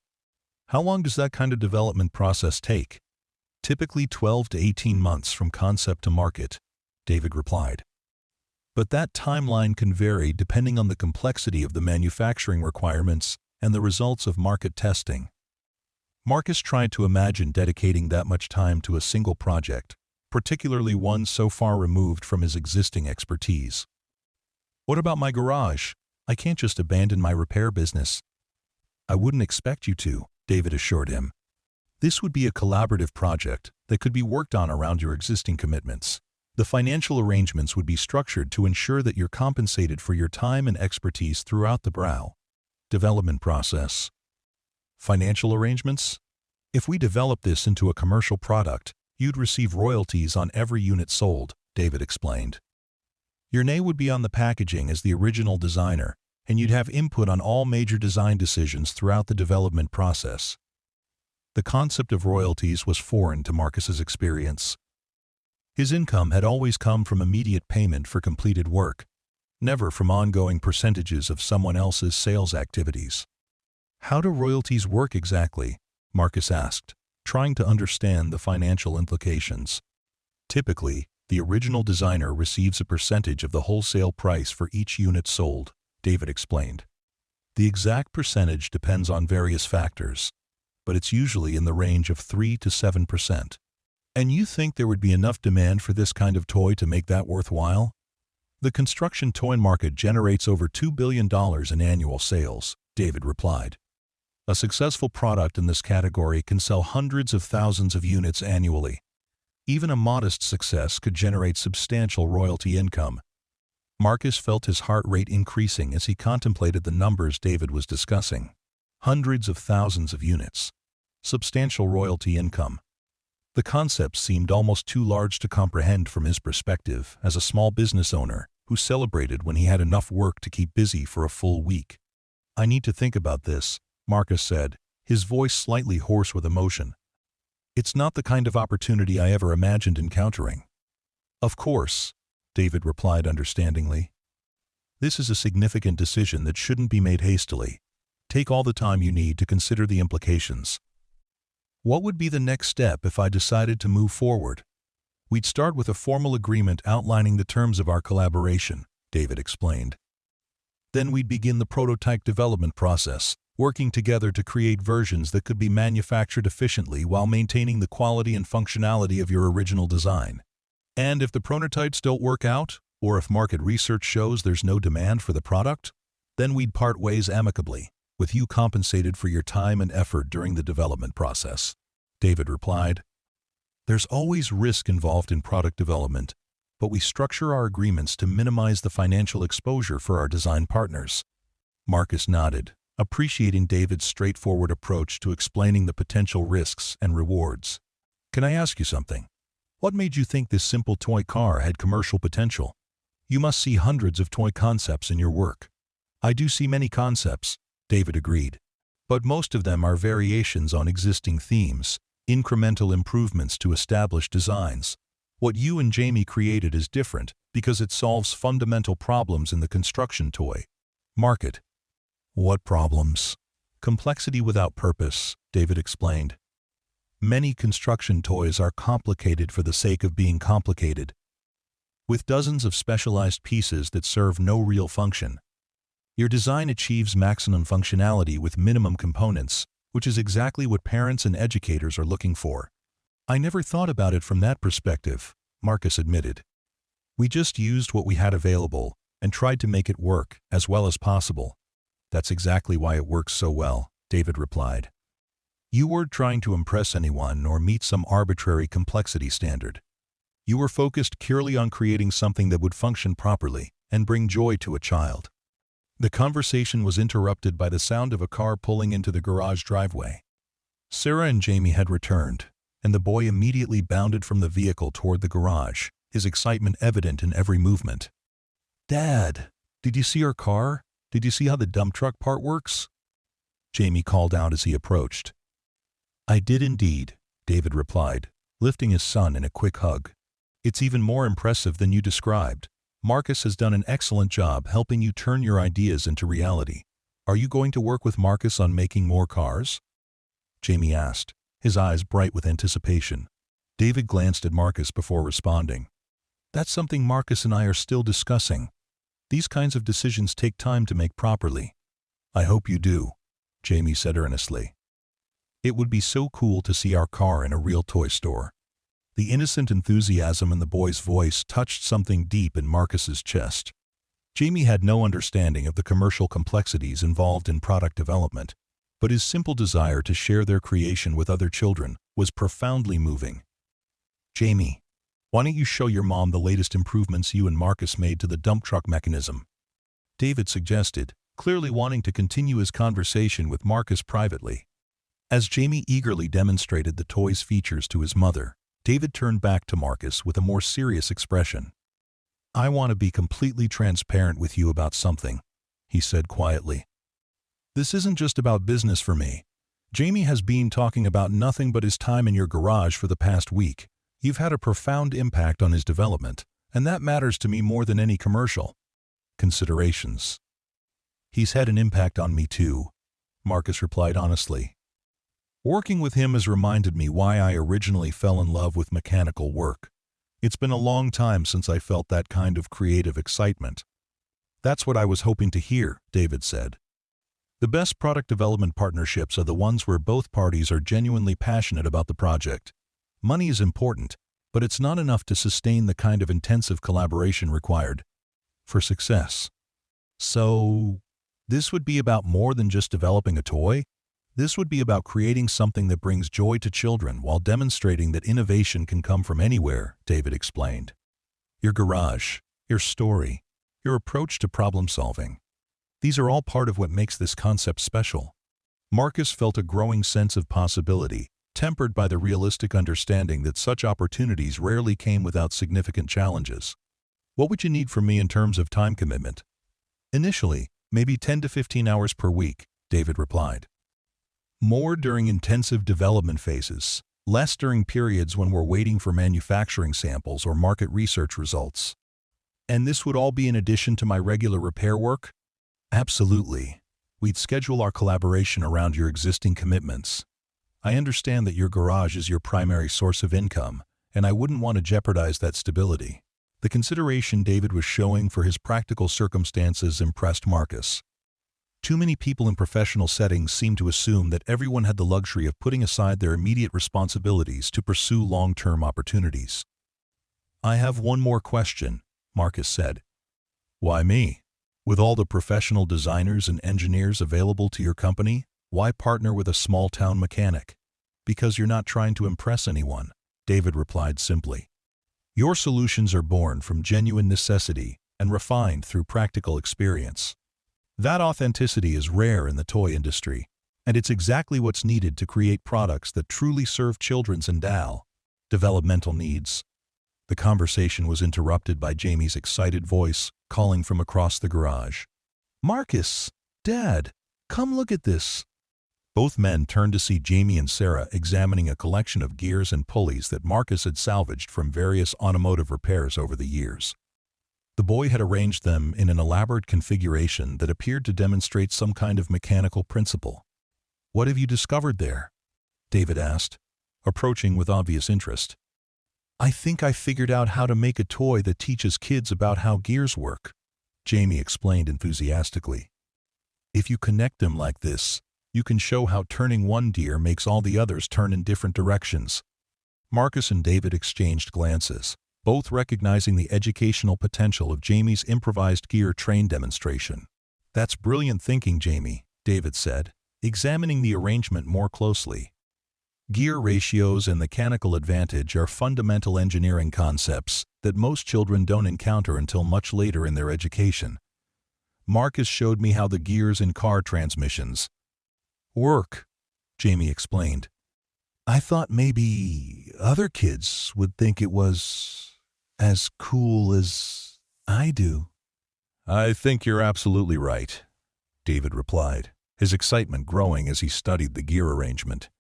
How long does that kind of development process take? Typically 12 to 18 months from concept to market, David replied. But that timeline can vary depending on the complexity of the manufacturing requirements and the results of market testing. Marcus tried to imagine dedicating that much time to a single project, particularly one so far removed from his existing expertise. What about my garage? I can't just abandon my repair business. I wouldn't expect you to, David assured him. This would be a collaborative project that could be worked on around your existing commitments. The financial arrangements would be structured to ensure that you're compensated for your time and expertise throughout the development process. Financial arrangements? If we develop this into a commercial product, you'd receive royalties on every unit sold, David explained. Your name would be on the packaging as the original designer, and you'd have input on all major design decisions throughout the development process. The concept of royalties was foreign to Marcus's experience. His income had always come from immediate payment for completed work, never from ongoing percentages of someone else's sales activities. How do royalties work exactly? Marcus asked, trying to understand the financial implications. Typically, the original designer receives a percentage of the wholesale price for each unit sold, David explained. The exact percentage depends on various factors, but it's usually in the range of 3 to 7%. And you think there would be enough demand for this kind of toy to make that worthwhile? The construction toy market generates over $2 billion in annual sales, David replied. A successful product in this category can sell hundreds of thousands of units annually. Even a modest success could generate substantial royalty income. Marcus felt his heart rate increasing as he contemplated the numbers David was discussing. Hundreds of thousands of units. Substantial royalty income. The concept seemed almost too large to comprehend from his perspective as a small business owner who celebrated when he had enough work to keep busy for a full week. I need to think about this, Marcus said, his voice slightly hoarse with emotion. It's not the kind of opportunity I ever imagined encountering. Of course, David replied understandingly. This is a significant decision that shouldn't be made hastily. Take all the time you need to consider the implications. What would be the next step if I decided to move forward? We'd start with a formal agreement outlining the terms of our collaboration, David explained. Then we'd begin the prototype development process, working together to create versions that could be manufactured efficiently while maintaining the quality and functionality of your original design. And if the prototypes don't work out, or if market research shows there's no demand for the product, then we'd part ways amicably, with you compensated for your time and effort during the development process, David replied. There's always risk involved in product development, but we structure our agreements to minimize the financial exposure for our design partners. Marcus nodded, appreciating David's straightforward approach to explaining the potential risks and rewards. Can I ask you something? What made you think this simple toy car had commercial potential? You must see hundreds of toy concepts in your work. I do see many concepts, David agreed. But most of them are variations on existing themes, incremental improvements to established designs. What you and Jamie created is different because it solves fundamental problems in the construction toy market. What problems? Complexity without purpose, David explained. Many construction toys are complicated for the sake of being complicated, with dozens of specialized pieces that serve no real function. Your design achieves maximum functionality with minimum components, which is exactly what parents and educators are looking for. I never thought about it from that perspective, Marcus admitted. We just used what we had available and tried to make it work as well as possible. That's exactly why it works so well, David replied. You weren't trying to impress anyone or meet some arbitrary complexity standard. You were focused purely on creating something that would function properly and bring joy to a child. The conversation was interrupted by the sound of a car pulling into the garage driveway. Sarah and Jamie had returned, and the boy immediately bounded from the vehicle toward the garage, his excitement evident in every movement. Dad, did you see our car? Did you see how the dump truck part works? Jamie called out as he approached. I did indeed, David replied, lifting his son in a quick hug. It's even more impressive than you described. Marcus has done an excellent job helping you turn your ideas into reality. Are you going to work with Marcus on making more cars? Jamie asked, his eyes bright with anticipation. David glanced at Marcus before responding. That's something Marcus and I are still discussing. These kinds of decisions take time to make properly. I hope you do, Jamie said earnestly. It would be so cool to see our car in a real toy store. The innocent enthusiasm in the boy's voice touched something deep in Marcus's chest. Jamie had no understanding of the commercial complexities involved in product development, but his simple desire to share their creation with other children was profoundly moving. Jamie, why don't you show your mom the latest improvements you and Marcus made to the dump truck mechanism? David suggested, clearly wanting to continue his conversation with Marcus privately. As Jamie eagerly demonstrated the toy's features to his mother, David turned back to Marcus with a more serious expression. I want to be completely transparent with you about something, he said quietly. This isn't just about business for me. Jamie has been talking about nothing but his time in your garage for the past week. You've had a profound impact on his development, and that matters to me more than any commercial considerations. He's had an impact on me too, Marcus replied honestly. Working with him has reminded me why I originally fell in love with mechanical work. It's been a long time since I felt that kind of creative excitement. That's what I was hoping to hear, David said. The best product development partnerships are the ones where both parties are genuinely passionate about the project. Money is important, but it's not enough to sustain the kind of intensive collaboration required for success. So, this would be about more than just developing a toy? This would be about creating something that brings joy to children while demonstrating that innovation can come from anywhere, David explained. Your garage, your story, your approach to problem solving. These are all part of what makes this concept special. Marcus felt a growing sense of possibility, tempered by the realistic understanding that such opportunities rarely came without significant challenges. What would you need from me in terms of time commitment? Initially, maybe 10 to 15 hours per week, David replied. More during intensive development phases, less during periods when we're waiting for manufacturing samples or market research results. And this would all be in addition to my regular repair work? Absolutely. We'd schedule our collaboration around your existing commitments. I understand that your garage is your primary source of income, and I wouldn't want to jeopardize that stability. The consideration David was showing for his practical circumstances impressed Marcus. Too many people in professional settings seem to assume that everyone had the luxury of putting aside their immediate responsibilities to pursue long-term opportunities. I have one more question, Marcus said. Why me? With all the professional designers and engineers available to your company, why partner with a small-town mechanic? Because you're not trying to impress anyone, David replied simply. Your solutions are born from genuine necessity and refined through practical experience. That authenticity is rare in the toy industry, and it's exactly what's needed to create products that truly serve children's and developmental needs. The conversation was interrupted by Jamie's excited voice, calling from across the garage. "Marcus! Dad! Come look at this!" Both men turned to see Jamie and Sarah examining a collection of gears and pulleys that Marcus had salvaged from various automotive repairs over the years. The boy had arranged them in an elaborate configuration that appeared to demonstrate some kind of mechanical principle. "What have you discovered there?" David asked, approaching with obvious interest. "I think I figured out how to make a toy that teaches kids about how gears work," Jamie explained enthusiastically. "If you connect them like this, you can show how turning one gear makes all the others turn in different directions." Marcus and David exchanged glances, both recognizing the educational potential of Jamie's improvised gear train demonstration. "That's brilliant thinking, Jamie," David said, examining the arrangement more closely. "Gear ratios and mechanical advantage are fundamental engineering concepts that most children don't encounter until much later in their education. Marcus showed me how the gears in car transmissions work," Jamie explained. "I thought maybe other kids would think it was as cool as I do." "I think you're absolutely right," David replied, his excitement growing as he studied the gear arrangement.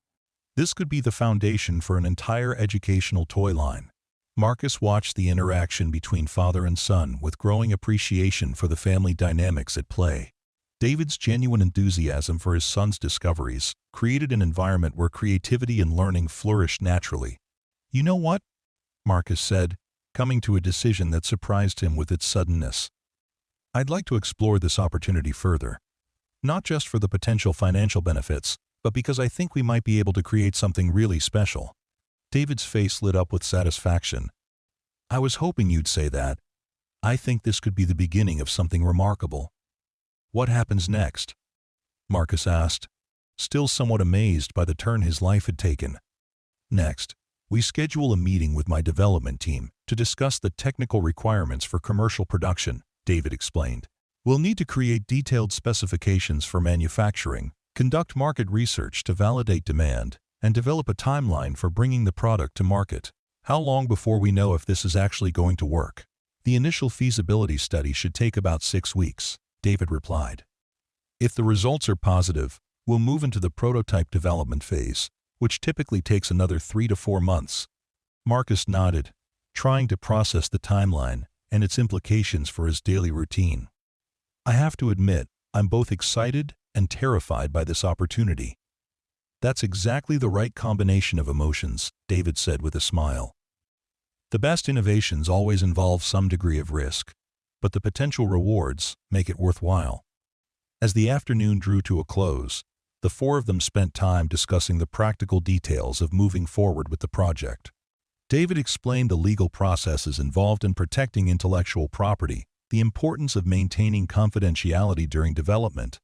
This could be the foundation for an entire educational toy line. Marcus watched the interaction between father and son with growing appreciation for the family dynamics at play. David's genuine enthusiasm for his son's discoveries created an environment where creativity and learning flourished naturally. "You know what?" Marcus said, coming to a decision that surprised him with its suddenness. "I'd like to explore this opportunity further. Not just for the potential financial benefits, but because I think we might be able to create something really special." David's face lit up with satisfaction. "I was hoping you'd say that. I think this could be the beginning of something remarkable." "What happens next?" Marcus asked, still somewhat amazed by the turn his life had taken. "Next, we schedule a meeting with my development team to discuss the technical requirements for commercial production," David explained. "We'll need to create detailed specifications for manufacturing, conduct market research to validate demand, and develop a timeline for bringing the product to market. How long before we know if this is actually going to work?" "The initial feasibility study should take about 6 weeks," David replied. "If the results are positive, we'll move into the prototype development phase, which typically takes another 3 to 4 months. Marcus nodded, trying to process the timeline and its implications for his daily routine. "I have to admit, I'm both excited and terrified by this opportunity." "That's exactly the right combination of emotions," David said with a smile. "The best innovations always involve some degree of risk, but the potential rewards make it worthwhile." As the afternoon drew to a close, the four of them spent time discussing the practical details of moving forward with the project. David explained the legal processes involved in protecting intellectual property, the importance of maintaining confidentiality during development,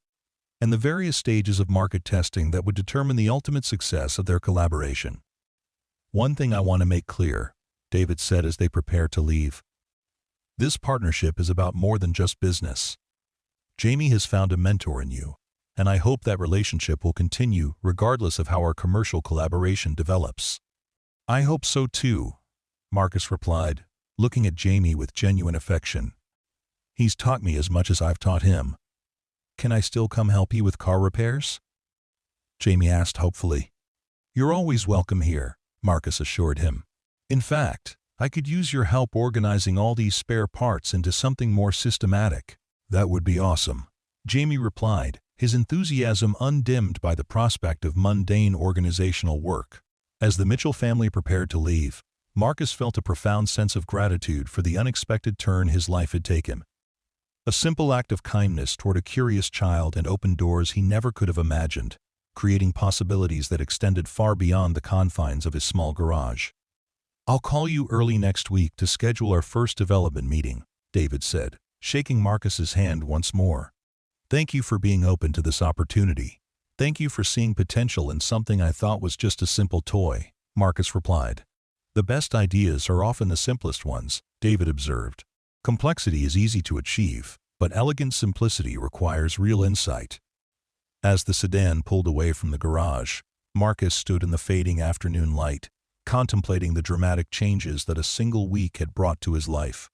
and the various stages of market testing that would determine the ultimate success of their collaboration. "One thing I want to make clear," David said as they prepared to leave. "This partnership is about more than just business. Jamie has found a mentor in you, and I hope that relationship will continue regardless of how our commercial collaboration develops." "I hope so too," Marcus replied, looking at Jamie with genuine affection. "He's taught me as much as I've taught him." "Can I still come help you with car repairs?" Jamie asked hopefully. "You're always welcome here," Marcus assured him. "In fact, I could use your help organizing all these spare parts into something more systematic." "That would be awesome," Jamie replied, his enthusiasm undimmed by the prospect of mundane organizational work. As the Mitchell family prepared to leave, Marcus felt a profound sense of gratitude for the unexpected turn his life had taken. A simple act of kindness toward a curious child and opened doors he never could have imagined, creating possibilities that extended far beyond the confines of his small garage. "I'll call you early next week to schedule our first development meeting," David said, shaking Marcus's hand once more. "Thank you for being open to this opportunity. Thank you for seeing potential in something I thought was just a simple toy," Marcus replied. "The best ideas are often the simplest ones," David observed. "Complexity is easy to achieve, but elegant simplicity requires real insight." As the sedan pulled away from the garage, Marcus stood in the fading afternoon light, contemplating the dramatic changes that a single week had brought to his life.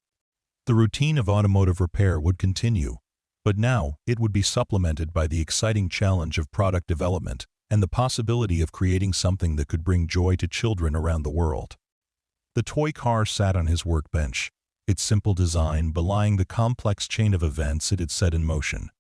The routine of automotive repair would continue, but now it would be supplemented by the exciting challenge of product development and the possibility of creating something that could bring joy to children around the world. The toy car sat on his workbench, its simple design belying the complex chain of events it had set in motion.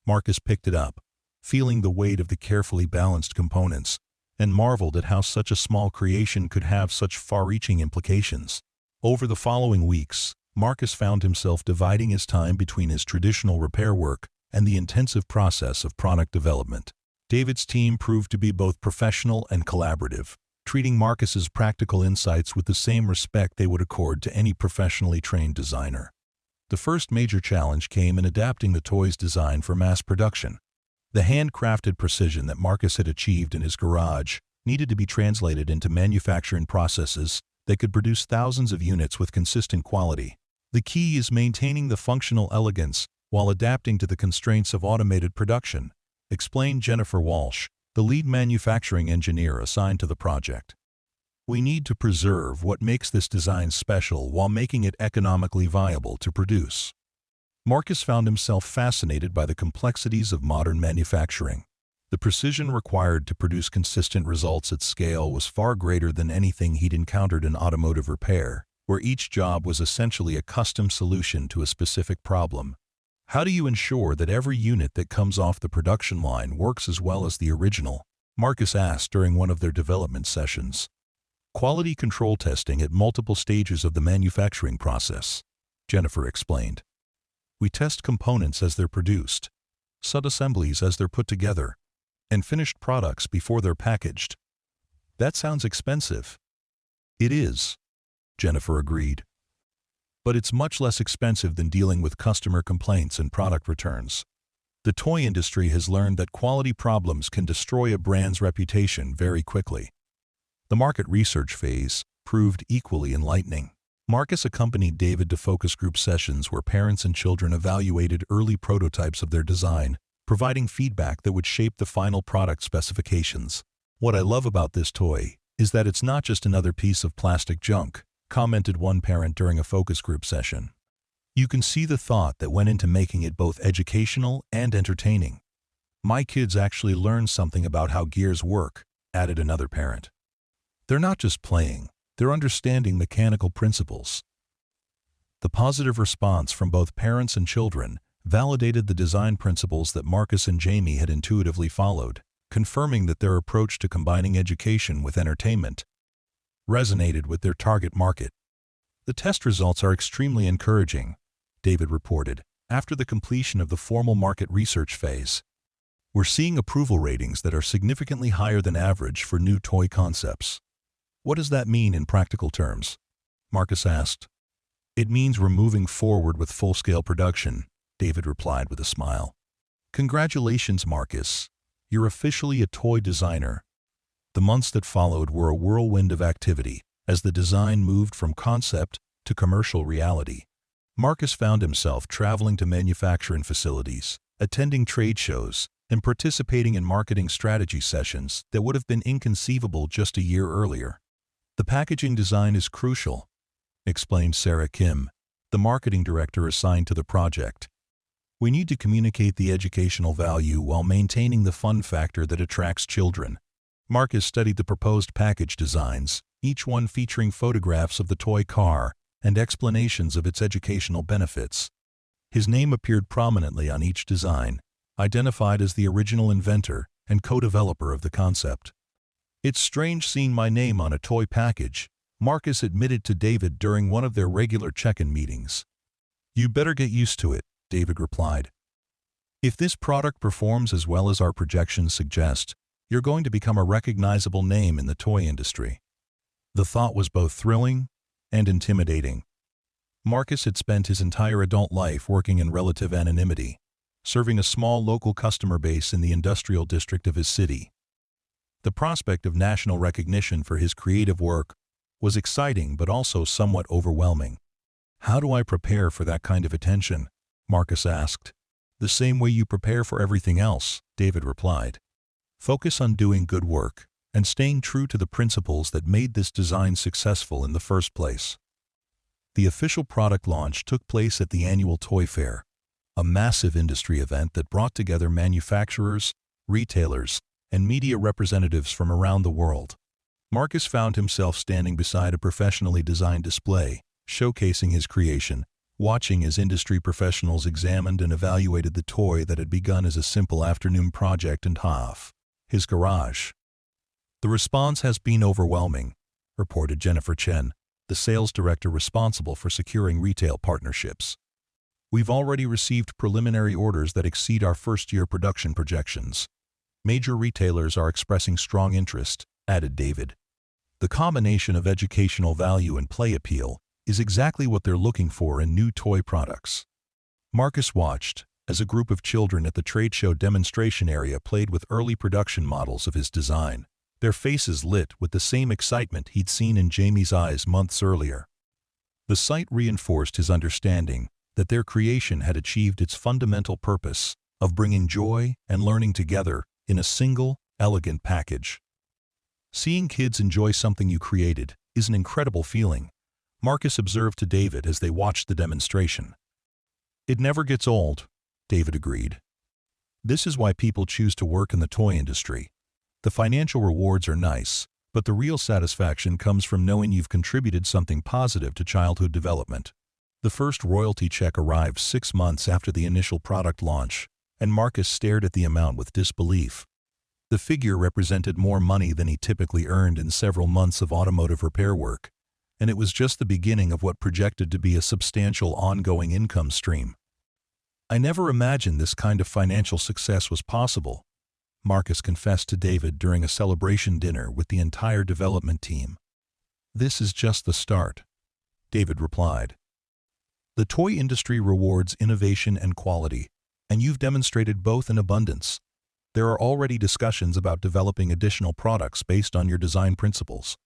Marcus picked it up, feeling the weight of the carefully balanced components, and marveled at how such a small creation could have such far-reaching implications. Over the following weeks, Marcus found himself dividing his time between his traditional repair work and the intensive process of product development. David's team proved to be both professional and collaborative, treating Marcus's practical insights with the same respect they would accord to any professionally trained designer. The first major challenge came in adapting the toy's design for mass production. The handcrafted precision that Marcus had achieved in his garage needed to be translated into manufacturing processes that could produce thousands of units with consistent quality. The key is maintaining the functional elegance while adapting to the constraints of automated production, explained Jennifer Walsh, the lead manufacturing engineer assigned to the project. We need to preserve what makes this design special while making it economically viable to produce. Marcus found himself fascinated by the complexities of modern manufacturing. The precision required to produce consistent results at scale was far greater than anything he'd encountered in automotive repair, where each job was essentially a custom solution to a specific problem. How do you ensure that every unit that comes off the production line works as well as the original? Marcus asked during one of their development sessions. Quality control testing at multiple stages of the manufacturing process, Jennifer explained. We test components as they're produced, sub-assemblies as they're put together, and finished products before they're packaged. That sounds expensive. It is, Jennifer agreed. But it's much less expensive than dealing with customer complaints and product returns. The toy industry has learned that quality problems can destroy a brand's reputation very quickly. The market research phase proved equally enlightening. Marcus accompanied David to focus group sessions where parents and children evaluated early prototypes of their design, providing feedback that would shape the final product specifications. What I love about this toy is that it's not just another piece of plastic junk, commented one parent during a focus group session. You can see the thought that went into making it both educational and entertaining. My kids actually learned something about how gears work, added another parent. They're not just playing, they're understanding mechanical principles. The positive response from both parents and children validated the design principles that Marcus and Jamie had intuitively followed, confirming that their approach to combining education with entertainment resonated with their target market. The test results are extremely encouraging, David reported, after the completion of the formal market research phase. We're seeing approval ratings that are significantly higher than average for new toy concepts. What does that mean in practical terms? Marcus asked. It means we're moving forward with full-scale production, David replied with a smile. Congratulations, Marcus. You're officially a toy designer. The months that followed were a whirlwind of activity as the design moved from concept to commercial reality. Marcus found himself traveling to manufacturing facilities, attending trade shows, and participating in marketing strategy sessions that would have been inconceivable just a year earlier. The packaging design is crucial, explained Sarah Kim, the marketing director assigned to the project. We need to communicate the educational value while maintaining the fun factor that attracts children. Marcus studied the proposed package designs, each one featuring photographs of the toy car and explanations of its educational benefits. His name appeared prominently on each design, identified as the original inventor and co-developer of the concept. It's strange seeing my name on a toy package, Marcus admitted to David during one of their regular check-in meetings. You better get used to it, David replied. If this product performs as well as our projections suggest, you're going to become a recognizable name in the toy industry. The thought was both thrilling and intimidating. Marcus had spent his entire adult life working in relative anonymity, serving a small local customer base in the industrial district of his city. The prospect of national recognition for his creative work was exciting but also somewhat overwhelming. How do I prepare for that kind of attention? Marcus asked. The same way you prepare for everything else, David replied. Focus on doing good work, and staying true to the principles that made this design successful in the first place. The official product launch took place at the annual Toy Fair, a massive industry event that brought together manufacturers, retailers, and media representatives from around the world. Marcus found himself standing beside a professionally designed display, showcasing his creation, watching as industry professionals examined and evaluated the toy that had begun as a simple afternoon project in his garage. "The response has been overwhelming," reported Jennifer Chen, the sales director responsible for securing retail partnerships. "We've already received preliminary orders that exceed our first-year production projections. Major retailers are expressing strong interest," added David. "The combination of educational value and play appeal is exactly what they're looking for in new toy products." Marcus watched as a group of children at the trade show demonstration area played with early production models of his design, their faces lit with the same excitement he'd seen in Jamie's eyes months earlier. The sight reinforced his understanding that their creation had achieved its fundamental purpose of bringing joy and learning together in a single, elegant package. "Seeing kids enjoy something you created is an incredible feeling," Marcus observed to David as they watched the demonstration. "It never gets old," David agreed. "This is why people choose to work in the toy industry. The financial rewards are nice, but the real satisfaction comes from knowing you've contributed something positive to childhood development." The first royalty check arrived 6 months after the initial product launch, and Marcus stared at the amount with disbelief. The figure represented more money than he typically earned in several months of automotive repair work, and it was just the beginning of what projected to be a substantial ongoing income stream. "I never imagined this kind of financial success was possible," Marcus confessed to David during a celebration dinner with the entire development team. "This is just the start," David replied. "The toy industry rewards innovation and quality, and you've demonstrated both in abundance. There are already discussions about developing additional products based on your design principles."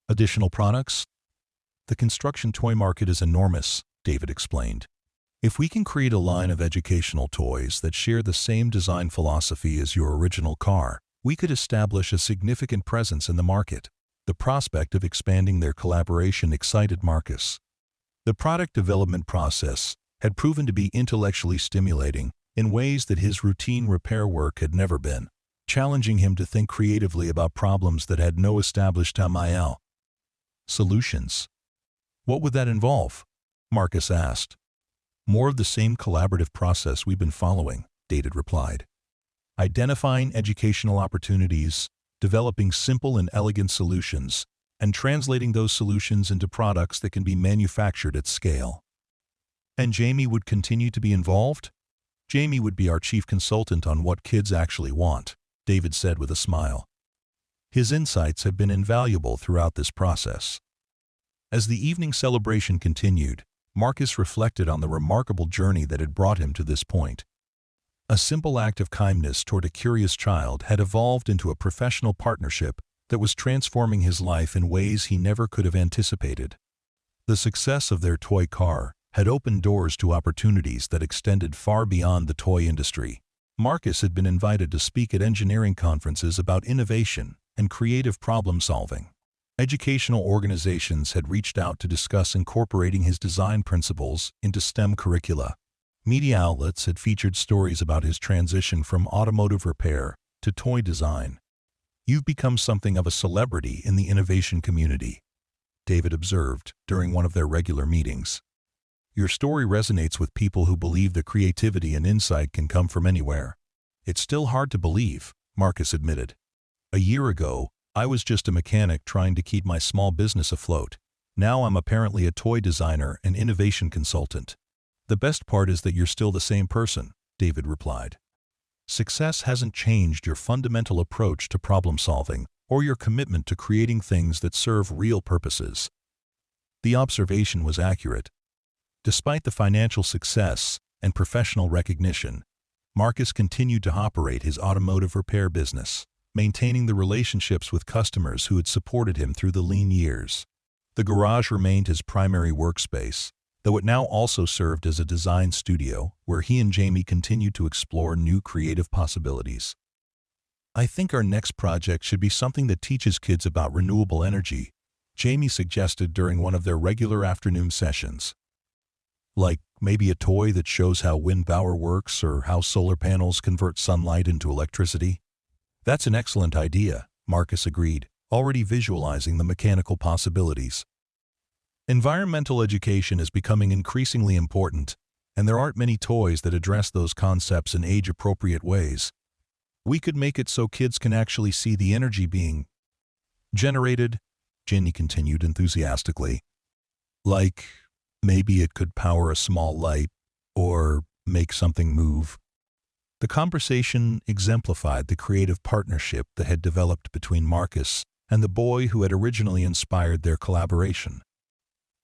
"Additional products?" "The construction toy market is enormous," David explained. "If we can create a line of educational toys that share the same design philosophy as your original car, we could establish a significant presence in the market." The prospect of expanding their collaboration excited Marcus. The product development process had proven to be intellectually stimulating in ways that his routine repair work had never been, challenging him to think creatively about problems that had no established solutions. "What would that involve?" Marcus asked. "More of the same collaborative process we've been following," David replied. "Identifying educational opportunities, developing simple and elegant solutions, and translating those solutions into products that can be manufactured at scale." "And Jamie would continue to be involved?" "Jamie would be our chief consultant on what kids actually want," David said with a smile. His insights have been invaluable throughout this process. As the evening celebration continued, Marcus reflected on the remarkable journey that had brought him to this point. A simple act of kindness toward a curious child had evolved into a professional partnership that was transforming his life in ways he never could have anticipated. The success of their toy car had opened doors to opportunities that extended far beyond the toy industry. Marcus had been invited to speak at engineering conferences about innovation and creative problem-solving. Educational organizations had reached out to discuss incorporating his design principles into STEM curricula. Media outlets had featured stories about his transition from automotive repair to toy design. "You've become something of a celebrity in the innovation community," David observed during one of their regular meetings. "Your story resonates with people who believe that creativity and insight can come from anywhere." "It's still hard to believe," Marcus admitted. "A year ago, I was just a mechanic trying to keep my small business afloat. Now I'm apparently a toy designer and innovation consultant." "The best part is that you're still the same person," David replied. "Success hasn't changed your fundamental approach to problem solving or your commitment to creating things that serve real purposes." The observation was accurate. Despite the financial success and professional recognition, Marcus continued to operate his automotive repair business, maintaining the relationships with customers who had supported him through the lean years. The garage remained his primary workspace, though it now also served as a design studio where he and Jamie continued to explore new creative possibilities. I think our next project should be something that teaches kids about renewable energy, Jamie suggested during one of their regular afternoon sessions. Like maybe a toy that shows how wind power works or how solar panels convert sunlight into electricity. That's an excellent idea, Marcus agreed, already visualizing the mechanical possibilities. Environmental education is becoming increasingly important, and there aren't many toys that address those concepts in age-appropriate ways. We could make it so kids can actually see the energy being generated, Ginny continued enthusiastically. Like, maybe it could power a small light, or make something move. The conversation exemplified the creative partnership that had developed between Marcus and the boy who had originally inspired their collaboration.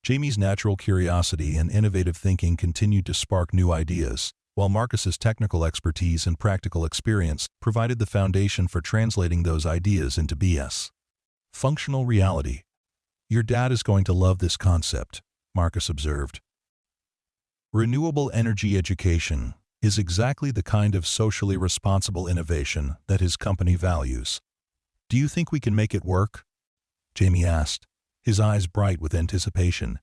Jamie's natural curiosity and innovative thinking continued to spark new ideas, while Marcus's technical expertise and practical experience provided the foundation for translating those ideas into BS. Functional reality. Your dad is going to love this concept, Marcus observed. Renewable energy education is exactly the kind of socially responsible innovation that his company values. Do you think we can make it work? Jamie asked, his eyes bright with anticipation.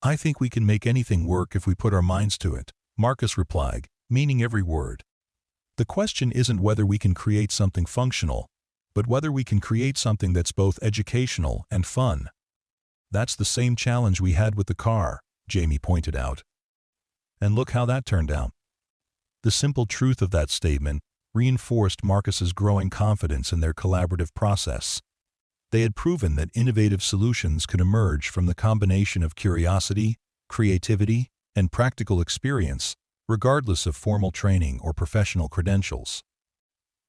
I think we can make anything work if we put our minds to it, Marcus replied, meaning every word. The question isn't whether we can create something functional, but whether we can create something that's both educational and fun. That's the same challenge we had with the car, Jamie pointed out. And look how that turned out. The simple truth of that statement reinforced Marcus's growing confidence in their collaborative process. They had proven that innovative solutions could emerge from the combination of curiosity, creativity, and practical experience, regardless of formal training or professional credentials.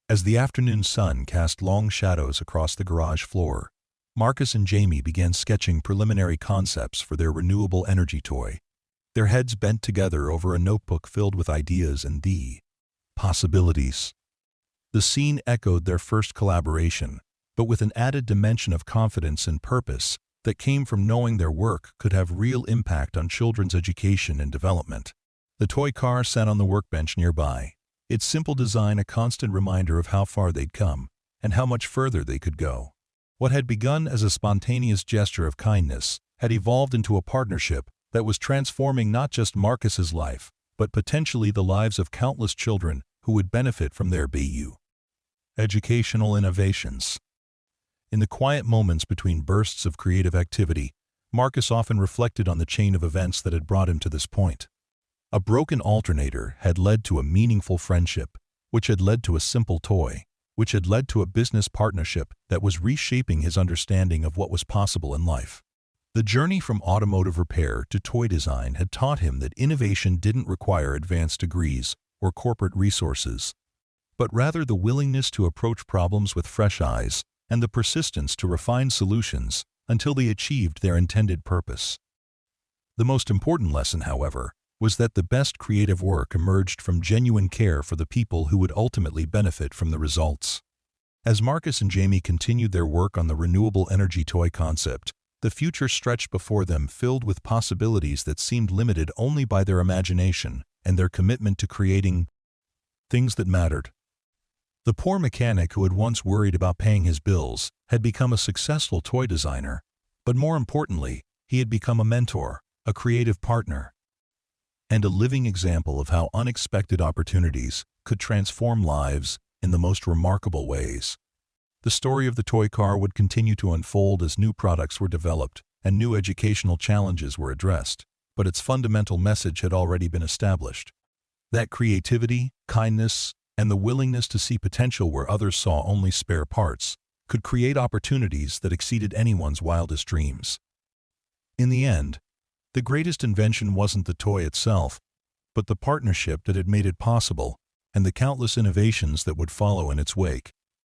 As the afternoon sun cast long shadows across the garage floor, Marcus and Jamie began sketching preliminary concepts for their renewable energy toy, their heads bent together over a notebook filled with ideas and the possibilities. The scene echoed their first collaboration, but with an added dimension of confidence and purpose that came from knowing their work could have real impact on children's education and development. The toy car sat on the workbench nearby, its simple design a constant reminder of how far they'd come and how much further they could go. What had begun as a spontaneous gesture of kindness had evolved into a partnership that was transforming not just Marcus's life, but potentially the lives of countless children who would benefit from their educational innovations. In the quiet moments between bursts of creative activity, Marcus often reflected on the chain of events that had brought him to this point. A broken alternator had led to a meaningful friendship, which had led to a simple toy, which had led to a business partnership that was reshaping his understanding of what was possible in life. The journey from automotive repair to toy design had taught him that innovation didn't require advanced degrees or corporate resources, but rather the willingness to approach problems with fresh eyes and the persistence to refine solutions until they achieved their intended purpose. The most important lesson, however, was that the best creative work emerged from genuine care for the people who would ultimately benefit from the results. As Marcus and Jamie continued their work on the renewable energy toy concept, the future stretched before them filled with possibilities that seemed limited only by their imagination and their commitment to creating things that mattered. The poor mechanic who had once worried about paying his bills had become a successful toy designer, but more importantly, he had become a mentor, a creative partner, and a living example of how unexpected opportunities could transform lives in the most remarkable ways. The story of the toy car would continue to unfold as new products were developed and new educational challenges were addressed, but its fundamental message had already been established. That creativity, kindness, and the willingness to see potential where others saw only spare parts could create opportunities that exceeded anyone's wildest dreams. In the end, the greatest invention wasn't the toy itself, but the partnership that had made it possible and the countless innovations that would follow in its wake.